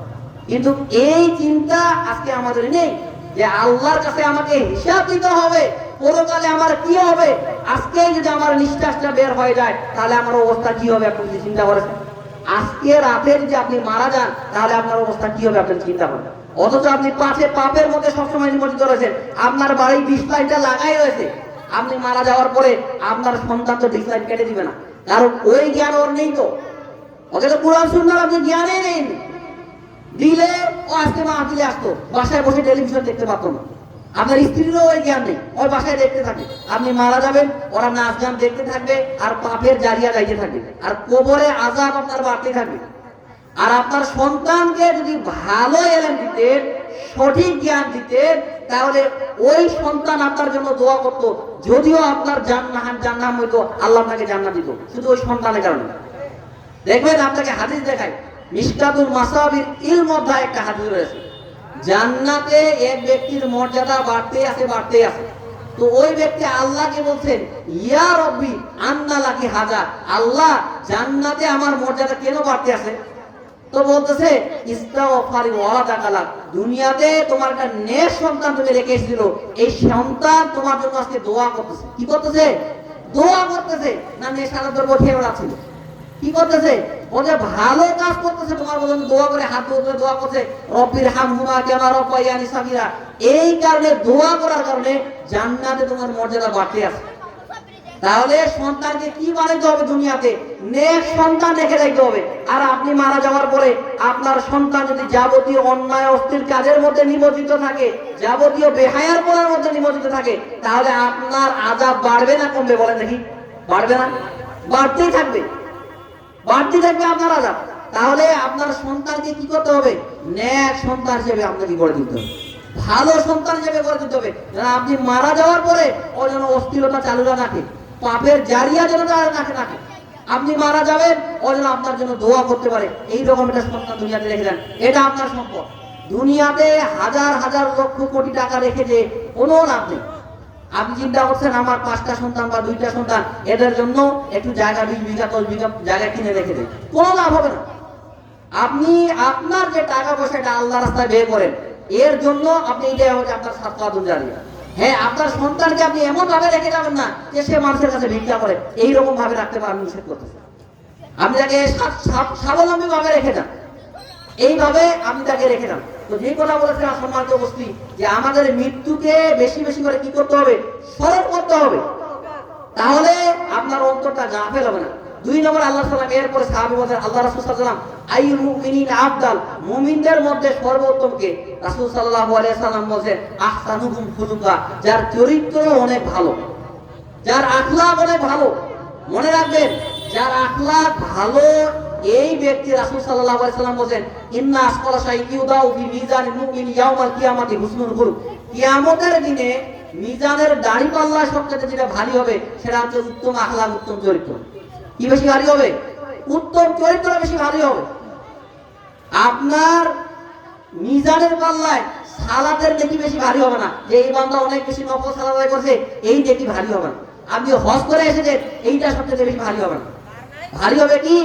কিন্তু এই চিন্তা আজকে আমাদের নেই যে আল্লাহর কাছে আমাকে হিসাব দিতে হবে, পরকালে আমার কি হবে। আজকে যদি আমার নিঃশ্বাসটা বের হয়ে যায় তাহলে আমার অবস্থা কি হবে আপনি যদি চিন্তা করেন। আজকে রাতে যদি আপনি মারা যান তাহলে আপনার অবস্থা কি হবে আপনি চিন্তা করেন। অথচ আপনি পাপের মধ্যে সবসময় নিমজ্জিত রয়েছেন, আপনার বাড়ি ডিসলাইনটা লাগাই রয়েছে। আপনি মারা যাওয়ার পরে আপনার সন্তান তো ডিসলাইন কেটে দিবে না, কারণ ওই জ্ঞান ওর নেই। তো ওকে তো কোরআন সুন্নাহর আপনি জ্ঞানই নেই। দিলে ও আজকে মাহফিলে আসতো, বাসায় বসে টেলিভিশন দেখতে পারতো না। আপনার স্ত্রীরও ওই জ্ঞান নেই, ওই বাসায় দেখতে থাকে। আপনি মারা যাবেন, ওরা নাচ গান দেখতে থাকবে, আর পাপের জারিয়া যাইতে থাকবে, আর কবরে আযাব আপনার বাড়তে থাকবে। আর আপনার সন্তানকে যদি ভালো এলেম দিতেন, সঠিক জ্ঞান দিতেন, তাহলে ওই সন্তান আপনার জন্য দোয়া করতো। যদিও আপনার জান্নাত হইতো, আল্লাহ আপনাকে জান্নাত দিত শুধু ওই সন্তানের কারণে। দেখবেন আপনাকে হাদিস দেখায়, মিশকাতুল মাসাবির ইলম অধ্যায় একটা হাদিস রয়েছে, জান্নাতে এক ব্যক্তির মর্যাদা বাড়তে আছে। তো ওই ব্যক্তি আল্লাহকে বলছেন, ইয়া রব্বি আন্না লাকি হাজা, আল্লাহ জান্নাতে আমার মর্যাদা কেন বাড়তে আছে? তো বলতেছে ইস্তাগফারি ওয়ালাদাকালা, দুনিয়াতে তোমার একটা নেক সন্তান তুমি রেখে এসেছিল, এই সন্তান তোমার জন্য আজকে দোয়া করতেছে। কি করতেছে? দোয়া করতেছে। না নেশার দ্রব্য খেয়ে বেড়াচ্ছিল, কি করতেছে? বলে ভালো কাজ করতেছে, তোমার জন্য দোয়া করে হাত ধরে দোয়া করছে, রব্বির হামহুমা কামা রাব্বায়ানি সাগীরা। এই কারণে দোয়া করার কারণে জান্নাতে তোমার মর্যাদা বাড়তে আছে। তাহলে সন্তানকে কি বানাইতে হবে? দুনিয়াতে নেক সন্তান রেখে যাইতে হবে। আর আপনি মারা যাওয়ার পরে আপনার সন্তান যদি যাবতীয় অন্যায় অস্থির কাজের মধ্যে নিমজ্জিত থাকে, যাবতীয় বেহায়ার পড়ার মধ্যে নিমজ্জিত থাকে, তাহলে আপনার আযাব বাড়বে না কমবে? বলেন দেখি, বাড়বে না? বাড়তেই থাকবে আপনার আযাব। তাহলে আপনার সন্তানকে কি করতে হবে? নেক সন্তান হিসেবে আপনাকে গড়ে তুলতে হবে, ভালো সন্তান হিসেবে গড়ে তুলতে হবে। আপনি মারা যাওয়ার পরে ও যেন অস্থিরতা চালু না থাকে, পাপের জারিয়া যেন না থাকে। আপনি মারা যাবেন, ও যেন আপনার জন্য দোয়া করতে পারে। এইরকম একটা সন্তান দুনিয়াতে রেখে দেন, এটা আপনার সম্পদ। দুনিয়াতে হাজার হাজার লক্ষ কোটি টাকা রেখে যে কোনো লাভ নেই। আপনি চিন্তা করছেন আমার 5টা সন্তান বা 2টা সন্তান, এদের জন্য একটু জায়গা 20 বিঘা 10 বিঘা জায়গা কিনে রেখে দেন, কোনো লাভ হবে না। আপনি আপনার যে টাকা পয়সা এটা আল্লাহ রাস্তায় ব্যয় করেন, এর জন্য আপনি এটা হচ্ছে আপনার সাদকাতুল জারিয়া। হ্যাঁ, আপনার সন্তানকে আপনি এমন ভাবে রেখে যাবেন না যে সে মানুষের কাছে ভিক্ষা করে, এইরকম ভাবে রাখতে পারেন নিষেধ করতেছে। আপনি তাকে স্বাবলম্বী ভাবে রেখে যান, এইভাবে আপনি তাকে রেখে যান। তো যে কথা বলেছেন সম্মানিত উপস্থিতি, যে আমাদের মৃত্যুকে বেশি বেশি করে কি করতে হবে? স্মরণ করতে হবে, তাহলে আপনার অন্তরটা গাফেল হবে না। 2 নম্বর আল্লাহ সাল্লাম এরপরে সাহাবী বলেন, আল্লাহ রাসূল সাল্লাল্লাহু আলাইহি ওয়াসাল্লাম আইয়ুল মুমিনিন আফদাল, মুমিনদের মধ্যে সর্বোত্তম কে? রাসূল সাল্লাল্লাহু আলাইহি ওয়াসাল্লাম বলেন আহসানুহুম খুলুকা, যার চরিত্র অনেক ভালো, যার আখলাক অনেক ভালো। মনে রাখবেন, যার আখলাক ভালো এই ব্যক্তি, রাসূল সাল্লাল্লাহু আলাইহি ওয়াসাল্লাম বলেন ইন্না আসকালা শাইইন ইউদাউ ফি মিজানিল মুমিন ইয়াউমাল কিয়ামাতি হুসনুল খুলুক, কিয়ামতের দিনে মিজানের দাড়ি পাল্লা সবচেয়ে যেটা ভারী হবে সেটা হচ্ছে উত্তম আখলাক, উত্তম চরিত্র। কি বেশি ভারী হবে? উত্তম চরিত্র বেশি ভারী হবে। আপনার মিজানের পাল্লায় সালাতের নেকি বেশি ভারী হবে না, যে এই বান্দা অনেক বেশি নফল সালাত আদায় করছে, এই নেকি ভারী হবে না। আপনি হজ করে এসেছেন, এইটা সবচেয়ে বেশি ভারী হবে না। ভারী হবে কি?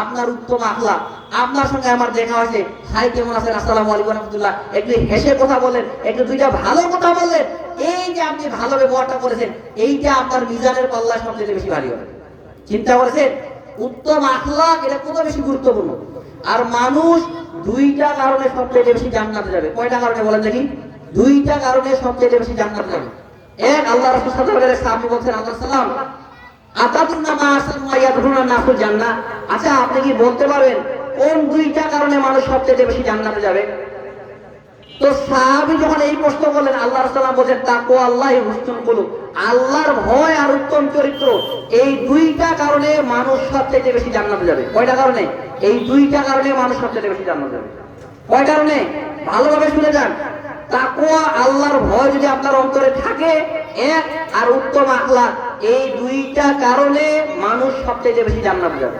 আপনার উত্তম আখলাক। আপনার সঙ্গে আমার দেখা হয়েছে, ভাই কেমন আছেন, আসসালামু আলাইকুম রাহমাতুল্লাহ, একটু হেসে কথা বলেন, একটু 2টা ভালো কথা বললেন, এই যে আপনি ভালো ব্যবহারটা করেছেন, এইটা আপনার মিজানের পাল্লায় সবচেয়ে বেশি ভারী হবে। চিন্তা করেছেন? উত্তম আখলাক এটা কত বেশি গুরুত্বপূর্ণ। আর মানুষ দুইটা কারণে সবচেয়ে বেশি জান্নাতে যাবে। কয়টা কারণে বলেন দেখি? দুইটা কারণে সবচেয়ে বেশি জান্নাতে যাবে। এক, আল্লাহ রাসূল সাল্লাল্লাহু আলাইহি ওয়াসাল্লাম আপনি বলছেন আল্লাহ সাল্লাম আতাদুন্না মা আসাল্লাহ ইয়াদখুলুনা নাসুল জান্নাহ। আচ্ছা আপনি কি বলতে পারবেন কোন দুইটা কারণে মানুষ সবচেয়ে বেশি জান্নাতে যাবে? তো সাহাবী যখন এই প্রশ্ন করলেন আল্লাহ রাসূল সাল্লাল্লাহু আলাইহি ওয়াসাল্লাম বলেন তাকওয়াল্লাহি হুসনুল কুলুব, আল্লাহর ভয় আর উত্তম চরিত্র, এই দুইটা কারণে মানুষ সবচেয়ে বেশি জান্নাতে যাবে। কয়টা কারণে? এই দুইটা কারণে মানুষ সবচেয়ে বেশি জান্নাতে যাবে। কয় কারণে? ভালোভাবে শুনে যান। তাকওয়া আল্লাহর ভয় যদি আপনার অন্তরে থাকে, এক, আর উত্তম আখলাক, এই দুইটা কারণে মানুষ সবচেয়ে বেশি জান্নাতে যাবে।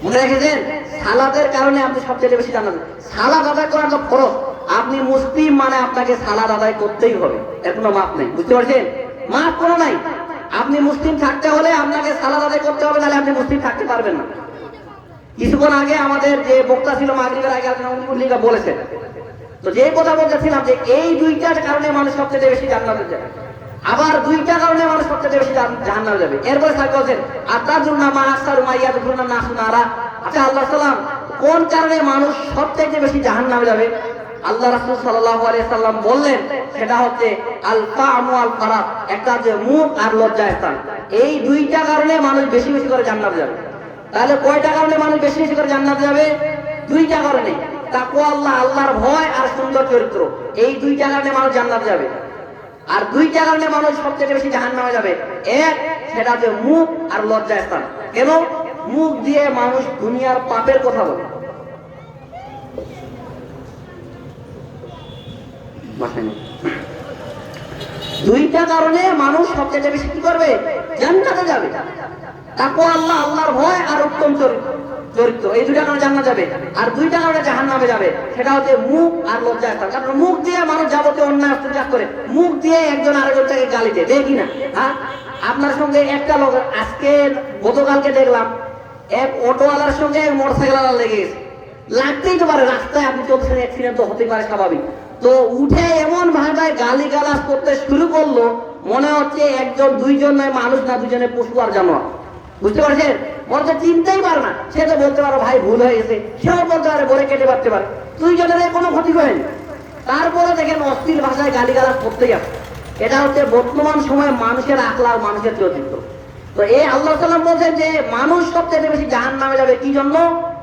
মনে রেখেছেন? সালাতের কারণে আপনি সবচেয়ে বেশি জান্নাত। সালাত আদায় করা তো ফরজ। আপনি মুসলিম মানে আপনাকে সালাত আদায় করতেই হবে, এর কোনো মাপ নেই। বুঝতে পারছেন? মাপ কোনো নাই। আপনি মুসলিম থাকতে হলে আপনাকে সালাত আদায় করতে হবে, নাহলে আপনি মুসলিম থাকতে পারবেন না। কিছুক্ষণ আগে আমাদের যে বক্তা ছিল মাগরিবের আগে আপনি বলেছেন, তো যে কথা বলতেছিলাম যে এই দুইটার কারণে মানুষ সবচেয়ে বেশি জান্নাতে যাবে, আবার দুইটা কারণে মানুষ সবচেয়ে বেশি জাহান্নামে যাবে। এরপরে স্যার বলছেন আতাদুন্না মা আসারু মা ইয়াদখুলুনা নাসু নারা। আচ্ছা আল্লাহ সাল্লাম কোন কারণে মানুষ সবচেয়ে বেশি জাহান্নামে যাবে? আল্লাহ রাসূল সাল্লাল্লাহু আলাইহি সাল্লাম বললেন সেটা হচ্ছে আল ফামু আল ফারাক, একটা যে মুখ আর লজ্জা স্থান, এই দুইটা কারণে মানুষ বেশি বেশি করে জান্নাতে যাবে। তাহলে কয়টা কারণে মানুষ বেশি বেশি করে জান্নাতে যাবে? দুইটা কারণে। তাকওয়া আল্লাহ, আল্লাহর ভয় আর সুন্দর চরিত্র, এই দুইটা কারণে মানুষ জান্নাতে যাবে। আর দুইটা কারণে মানুষ সবচেয়ে বেশি জাহান্নামে যাবে। এক, সেটা হচ্ছে মুখ আর লজ্জা স্থান। কেন? মুখ দিয়ে মানুষ দুনিয়ার পাপের কথা বলে। দুইটা কারণে মানুষ সবচেয়ে বেশি কি করবে? জান্নাতে যাবে। তাকওয়া আল্লাহ, আল্লাহর ভয় আর উত্তম চরিত্র, এই দুইটা কারণে জান্নাতে যাবে। আর দুইটা কারণে জাহান্নামে যাবে, সেটা হচ্ছে মুখ আর লজ্জা স্থান। কারণ মুখ দিয়ে মানুষ যাবতীয় অন্যায় অত্যাচার করে, মুখ দিয়ে একজন আরেকজনকে গালি দেয়, দেখি না? হ্যাঁ, আপনার সঙ্গে একটা লোক, আজকে গতকালকে দেখলাম এক অটোওয়ালার সঙ্গে মোটরসাইকেল লেগে গেছে। লাগতেই তো পারে, রাস্তায় আপনি চলছেন, অ্যাক্সিডেন্ট তো হতেই পারে, স্বাভাবিক। তো উঠে এমন ভাবে গালি গালাজ করতে শুরু করলো, মনে হচ্ছে একজন দুইজন নয় মানুষ না, দুজনে পশু আর জানোয়ার। বুঝতে পারছেন? বলতে চিনতেই পারে না। সে তো বলতে পারো ভাই ভুল হয়ে গেছে, সেও বলতে পারে বলে কেটে পারতে পারে, দুইজনের কোনো ক্ষতি করেনি। তারপরে দেখেন অশ্লীল ভাষায় গালি গালাজ করতেই আসে। এটা হচ্ছে বর্তমান সময়ে মানুষের আখলাক, মানুষের চরিত্র। তো এই আল্লাহ সাল্লাম বলছেন যে মানুষ সবচেয়ে বেশি জাহান্নামে যাবে কি জন্য?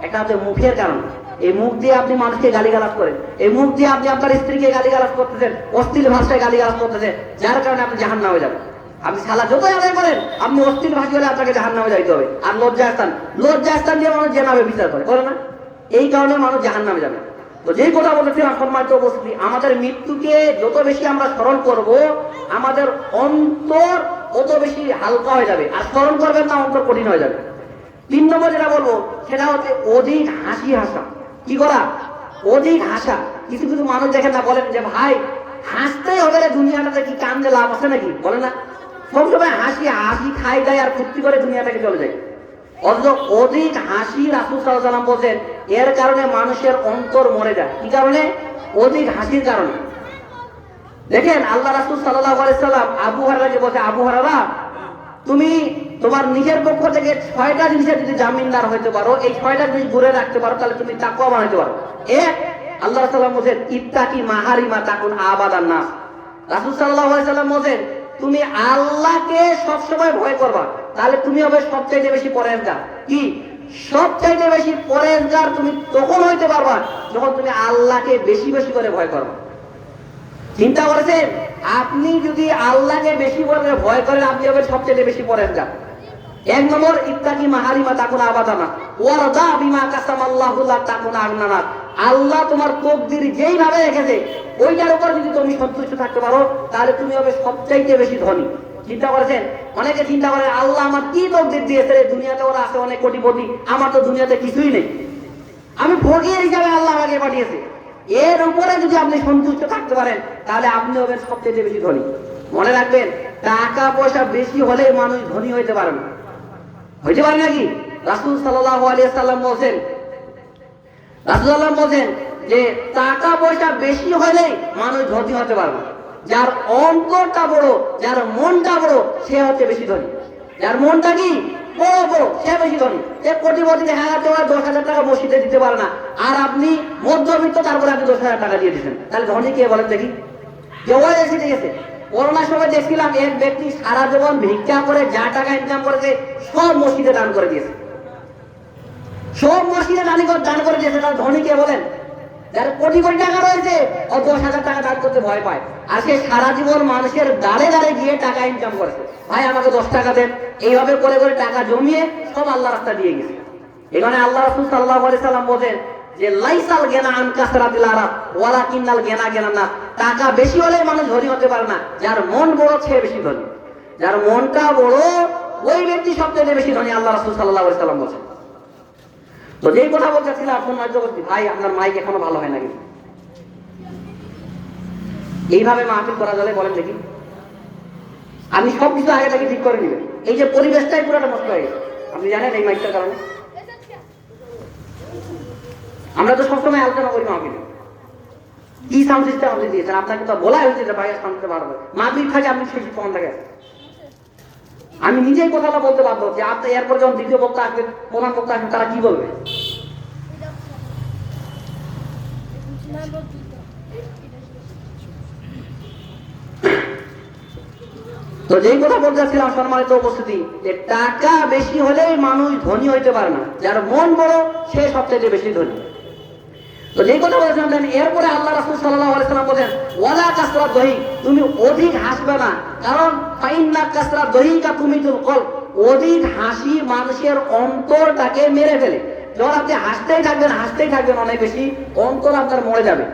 একটা হচ্ছে মুখের কারণ। এই মুখ দিয়ে আপনি মানুষকে গালিগালাজ করেন, এই মুখ দিয়ে আপনি আপনার স্ত্রীকে গালিগালাজ করতেছেন, অশ্লীল ভাষায় গালিগালাজ করতেছেন, যার কারণে আপনি জাহান্নামে যাবেন। আপনি সালাত যতই আদায় করেন, আপনি অশ্লীল ভাষা হলে আপনাকে জাহান্নামে যাইতে হবে। আর লজ্জাস্থান দিয়ে মানুষ জেনাবে বিচার করে না, এই কারণে মানুষ জাহান্নামে যাবে। তো যেই কথা বলেছিলাম সম্মানিত উপস্থিতি, আমাদের মৃত্যুকে যত বেশি আমরা স্মরণ করব, আমাদের অন্তর তত বেশি হালকা হয়ে যাবে। আর স্মরণ করবেন না, অন্তর কঠিন হয়ে যাবে। 3 নম্বর যেটা বলবো সেটা হচ্ছে অধিক হাসি হাসা। কি করা? অধিক হাসা। কিছু কিছু মানুষ দেখেন না, বলেন যে ভাই হাসতেই হবে রে, দুনিয়াটাতে কি কান্দে লাভ আছে নাকি? বলে না, সবসময় হাসি হাসি খাই দেয় আর ফুর্তি করে দুনিয়াটাকে চলে যায়। অথচ অধিক হাসি রাসূল সাল্লাল্লাহু আলাইহি ওয়াসাল্লাম বলেন এর কারণে মানুষের অন্তর মরে যায়। কি কারণে? অধিক হাসির কারণে। দেখেন আল্লাহ রাসূল সাল্লাল্লাহু আলাইহি ওয়াসাল্লাম আবু হুরায়রাকে বলছে, আবু হুরায়রা তুমি তোমার নিজের পক্ষ থেকে 6টা জিনিসের যদি জামিনদার হইতে পারো, এই 6টা জিনিস ঘুরে রাখতে পারো, তাহলে তুমি তাকওয়াবান হইতে পারো। এক, আল্লাহ রাসূল সাল্লাল্লাহু আলাইহি ওয়াসাল্লাম বলেন ইত্তাকি মাহারিমা তাকুন আবাদান নাস। রাসূল সাল্লাল্লাহু আলাইহি ওয়াসাল্লাম বলেন তুমি আল্লাহকে সবসময় ভয় করবা, তাহলে তুমি হবে সবচাইতে বেশি পরহেজগার। কি? সবচাইতে বেশি পরহেজগার তুমি তখন হইতে পারবা যখন তুমি আল্লাহকে বেশি বেশি করে ভয় করবা। চিন্তা করেছেন? আপনি যদি আল্লাহকে বেশি করে ভয় করেন, আপনি হবে সবচেয়ে বেশি পরহেজগার। 1 নম্বর ইত্তাকি মাহারিমা তাকুনা আবাদানা ওয়ারদা বিমা কাসামাল্লাহু লা তাকুনা আগনানা। আল্লাহ তোমার তকদির যেইভাবে রেখেছে ওইটার উপর যদি তুমি সন্তুষ্ট থাকতে পারো, তাহলে তুমি হবে সবচাইতে বেশি ধনী। চিন্তা করেছেন? অনেকে চিন্তা করে আল্লাহ আমার কি তকদির দিয়েছে রে, দুনিয়াতে ওরা আছে অনেক কোটিপতি, আমার তো দুনিয়াতে কিছুই নেই, আমি ফকির হিসাবে আল্লাহ আমাকে পাঠিয়েছে। এর উপরে যদি আপনি সন্তুষ্ট থাকতে পারেন, তাহলে আপনি হবেন সবচেয়ে বেশি ধনী। মনে রাখবেন, টাকা পয়সা বেশি হলে মানুষ ধনী হইতে পারে না। হইতে পারে নাকি? রাসূল সাল্লাল্লাহু আলাইহি ওয়াসাল্লাম বলেন, রাসূলুল্লাহ বলেন যে টাকা পয়সা বেশি হলে মানুষ ধনী হতে পারে না। যার অন্তরটা বড়, যার মনটা বড়, সে হচ্ছে বেশি ধনী। যার মনটা কি? বড় বড় সে বেশি ধনী, সে কোটিপতি দেখা যাচ্ছে ওরা 10,000 টাকা মসজিদে দিতে পারে না, আর আপনি মধ্যবিত্ত, তারপরে আপনি 10,000 টাকা দিয়ে দিচ্ছেন, তাহলে ধনী কে বলেন দেখি? যে ওই এসে গেছে। করোনার সময় দেখছিলাম এক ব্যক্তি সারা জীবন ভিক্ষা করে যা টাকা ইনকাম করেছে সব মসজিদে দান করে দিয়েছে, সব মসজিদে দান করে দিয়েছে, তার ধনী কে বলেন? যার কোটি কোটি টাকা রয়েছে ও 10,000 টাকা দান করতে ভয় পায়, আর সে সারা জীবন মানুষের দাঁড়ে দাঁড়ে গিয়ে টাকা ইনকাম করেছে, ভাই আমাকে 10 টাকা দেন, এইভাবে করে করে টাকা জমিয়ে সব আল্লাহ রাস্তা দিয়ে গেছে। এখানে আল্লাহ রাসূল সাল্লাল্লাহু আলাইহি সাল্লাম বলেন যে লাইসাল গিনা আন কাসরাতিল আরাব ওয়ালাকিন্নাল গিনা না, টাকা বেশি হলে মানুষ ধনী হতে পারে না, যার মন বড় সে বেশি ধনী, যার মনটা বড় ওই ব্যক্তি সবচেয়ে বেশি ধনী, আল্লাহ রাসূল সাল্লাল্লাহু আলাইহি সাল্লাম বলেন। তো যেই কথা বলতেছিলাম আপনার নজর করছি, ভাই আপনার মাইক এখনো ভালো হয় না কিন্তু এইভাবে মাহফিল করা যাবে বলেন দেখি? আপনি সবকিছু আগে থেকে ঠিক করে নেবেন, এই যে পরিবেশটাই পুরোটা নষ্ট হয়ে গেছে, আপনি জানেন এই মাইকটার কারণে। আমরা তো সবসময় আলোচনা করি মাহফিলে, কি সাউন্ড সিস্টেম আপনি দিয়েছেন, আপনাকে তো বলা হয়েছে যে ভাইয়ের সাউন্ড সিস্টেম বাড়াবে, মাহফিল থাকে আপনি সেই কম থাকে। আমি নিজেই কথাটা বলতে বাধ্য হচ্ছি, আপনি এরপর যখন দ্বিতীয় বক্তা আসবে, প্রধান বক্তা আসবে, তারা কি বলবে? তো যেই কথা বলতেছিলাম সম্মানিত উপস্থিতি, যে টাকা বেশি হলেই মানুষ ধনী হইতে পারে না, যার মন বড় সে সবচেয়ে বেশি ধনী। তো যেই কথা বলেছিলাম, এরপরে আল্লাহ রাসূল সাল্লাল্লাহু আলাইহি সাল্লাম বলেন ওয়ালা কাসরাত দহি, তুমি অধিক হাসবে না, কারণ ফাইন্না কাসরাত দহিকা তুমিতুল কলব, অধিক হাসি মানুষের অন্তরটাকে মেরে ফেলে। যখন আপনি হাসতেই থাকবেন অনেক বেশি, অন্তর আপনার মরে যাবে।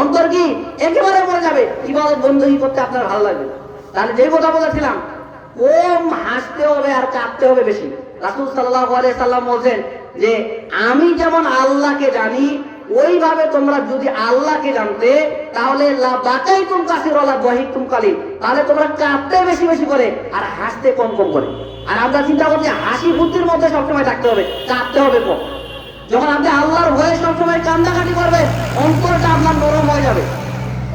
অন্তর কি একেবারে মরে যাবে, ইবাদত বندگی করতে আপনার ভালো লাগবে। তাহলে যে কথা বলেছিলাম, কম হাসতে হবে আর কাঁদতে হবে বেশি। রাসূল সাল্লাল্লাহু আলাইহি সাল্লাম বলেন যে আমি যেমন আল্লাহকে জানি, ওইভাবে তোমরা যদি আল্লাহকে জানতে, তাহলে লা বাকাইতুম কাসিরা লা দাহিকতুম কালিল, তাহলে তোমরা কাঁদতে বেশি বেশি করে আর হাসতে কম কম করে। আর আমরা চিন্তা করছি হাসি বুদ্ধির মধ্যে সবসময় থাকতে হবে, কাঁদতে হবে কম। যখন আপনি আল্লাহর ভয়ে সবসময় কান্দাকাটি করবেন, অন্তরটা আপনার নরম হয়ে যাবে।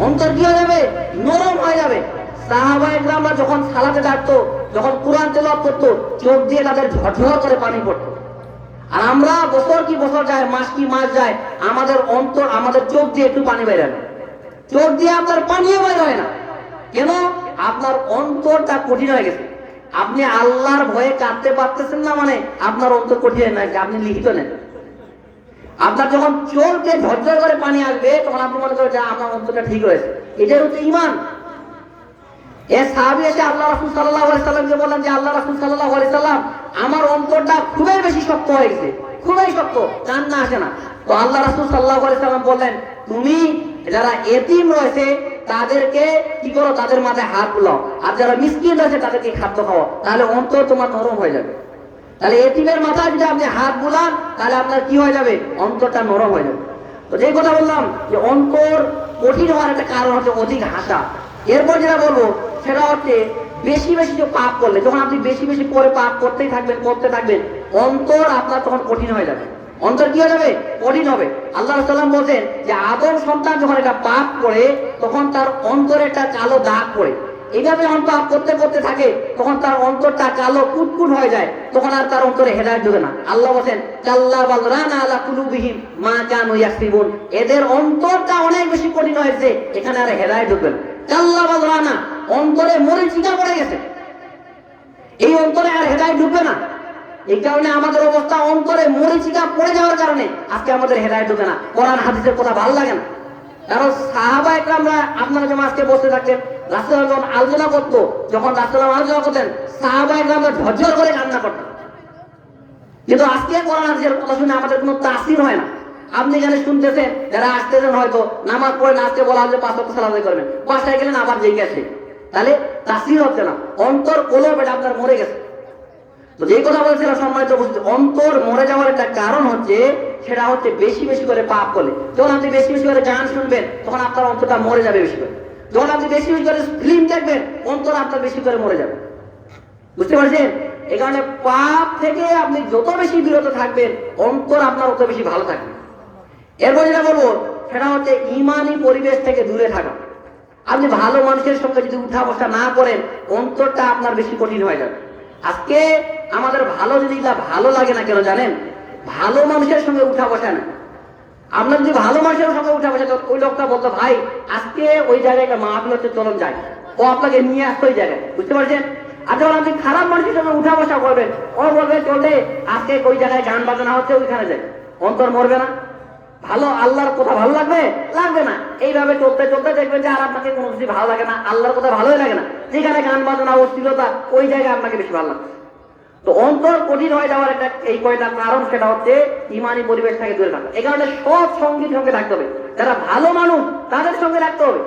অন্তর কি হয়ে যাবে? নরম হয়ে যাবে। সাহাবায়ে কেরামরা যখন সালাতে দাঁড়াতো, যখন কোরআন তেলাওয়াত করতো, চোখ দিয়ে তাদের ঝরঝর করে পানি পড়তো। আর আমরা বছর কি বছর যায়, মাস কি মাস যায়, আমাদের অন্তর, আমাদের চোখ দিয়ে একটু পানি বের হয় না, চোখ দিয়ে আপনার পানিও বের হয় না। কেন? আপনার অন্তরটা কঠিন হয়ে গেছে। আপনি আল্লাহর ভয়ে কাঁদতে পারতেছেন না, মানে আপনার অন্তর কঠিন হয়ে গেছে। আপনি লিখিত নেন, আপনার যখন চোখ দিয়ে ঝরঝর করে পানি আসবে, তখন আপনি মনে করেন যে আমার অন্তরটা ঠিক রয়েছে। এটাই হচ্ছে ঈমান। এ সাহাবী এসে আল্লাহ রাসূল সাল্লাল্লাহু আলাইহি সাল্লামকে বললেন যে আল্লাহ রাসূল সাল্লাল্লাহু আলাইহি সাল্লাম, আমার অন্তরটা খুবই বেশি শক্ত হয়ে গেছে, খুবই শক্ত, কান্না আসে না। তো আল্লাহ রাসূল সাল্লাল্লাহু আলাইহি সাল্লাম বললেন, তুমি যারা এতিম রয়েছে তাদেরকে কি করো, তাদের মাথায় হাত বুলাও, আর যারা মিসকিন রয়েছে তাদেরকে খাদ্য খাওয়াও, তাহলে অন্তর তোমার নরম হয়ে যাবে। তাহলে এতিমের মাথায় যদি আপনি হাত বুলান, তাহলে আপনার কি হয়ে যাবে? অন্তরটা নরম হয়ে যাবে। তো যেই কথা বললাম যে অন্তর কঠিন হওয়ার একটা কারণ হচ্ছে অধিক হাসা। এরপর যেটা বলবো সেটা হচ্ছে বেশি বেশি যে পাপ করলে, যখন আপনি বেশি বেশি করে পাপ করতেই থাকবেন, করতে থাকবেন, অন্তর আপনার তখন কঠিন হয়ে যাবে। অন্তর কি হয়ে যাবে? কঠিন হবে। আল্লাহ সাল্লাম বলছেন যে আদম সন্তান যখন একটা পাপ করে, তখন তার অন্তরে একটা কালো দাগ পড়ে। এইভাবে যখন পাপ করতে করতে থাকে, তখন তার অন্তরটা কালো কুটকুট হয়ে যায়, তখন আর তার অন্তরে হেদায়েত ঢোকে না। আল্লাহ বলেন কাল্লা বাল রানা আলা কুলুবিহিম মা কানু ইয়াকসিবুন, এদের অন্তরটা অনেক বেশি কঠিন হয়েছে, এখানে আর হেদায়েত ঢোকে না। কাল্লা বাল রানা, অন্তরে মরিচিকা পড়ে গেছে, এই অন্তরে আর হেদায়েত ঢুকবে না। এই কারণে আমাদের অবস্থা, অন্তরে মরিচিকা পড়ে যাওয়ার কারণে আজকে আমাদের হেদায়েত ঢোকে না, কোরআন হাদিসের কথা ভালো লাগে না। কারণ সাহাবায়ে কেরামরা, আপনারা যেমন আজকে বসে থাকতেন, রাসূল যখন আলোচনা করতো, যখন রাসূল আলোচনা করতেন, সাহাবায়ে কেরামরা ঝরঝর করে কান্না করতেন। কিন্তু আজকে কোরআন হাদিসের কথা শুনে আমাদের কোনো তাসির হয় না। আপনি এখানে শুনতেছেন, যারা আসতেছেন হয়তো নামাজ পড়ে আজকে বলা হচ্ছে 5 ওয়াক্ত সালাত করবেন, বাসায় গেলেন আবার জেগে আসে, তাহলে তাসির হচ্ছে না, অন্তর কলব এটা আপনার মরে গেছে। তো যেই কথা বলছিলাম সম্মানিত উপস্থিতি, অন্তর মরে যাওয়ার একটা কারণ হচ্ছে, সেটা হচ্ছে বেশি বেশি করে পাপ করলে। যখন আপনি বেশি বেশি করে গান শুনবেন, তখন আপনার অন্তরটা মরে যাবে বেশি করে। যখন আপনি বেশি বেশি করে ফিল্ম দেখবেন, অন্তর আপনার বেশি করে মরে যাবে। বুঝতে পারছেন? এই কারণে পাপ থেকে আপনি যত বেশি বিরত থাকবেন, অন্তর আপনার তত বেশি ভালো থাকবে। এরপর যেটা বলবো সেটা হচ্ছে ঈমানি পরিবেশ থেকে দূরে থাকা। আপনি ভালো মানুষের সঙ্গে যদি উঠা বসা না করেন, অন্তরটা আপনার বেশি কঠিন হয়ে যাবে। আজকে আমাদের ভালো জিনিসটা ভালো লাগে না কেন জানেন? ভালো মানুষের সঙ্গে উঠা বসে না। আপনার যদি ভালো মানুষের সঙ্গে উঠা বসে, ওই লোকটা বলতো ভাই আজকে ওই জায়গায় একটা মাহফিল হচ্ছে, চলুন যাই, ও আপনাকে নিয়ে আসতো ওই জায়গায়, বুঝতে পারছেন? আর যখন আপনি খারাপ মানুষের সঙ্গে উঠা বসা করবেন, ও বলবে চলবে আজকে ওই জায়গায় গান বাজনা হচ্ছে, ওইখানে যাই, অন্তর মরবে না? ভালো আল্লাহর কথা ভালো লাগবে? লাগবে না। এইভাবে চলতে চলতে দেখবেন যে আর আপনাকে কোনো কিছু ভালো লাগে না, আল্লাহর কথা ভালোই লাগে না। যেখানে গান বাজনা অশ্লীলতা, ওই জায়গায় আপনাকে বেশি ভালো লাগে। তো অন্তর কঠিন হয়ে যাওয়ার একটা এই কয়টা কারণ, সেটা হচ্ছে ইমানি পরিবেশ থেকে দূরে থাকা। এই কারণে সৎ সঙ্গীর সঙ্গে থাকতে হবে। যারা ভালো মানুষ তাদের সঙ্গে থাকতে হবে।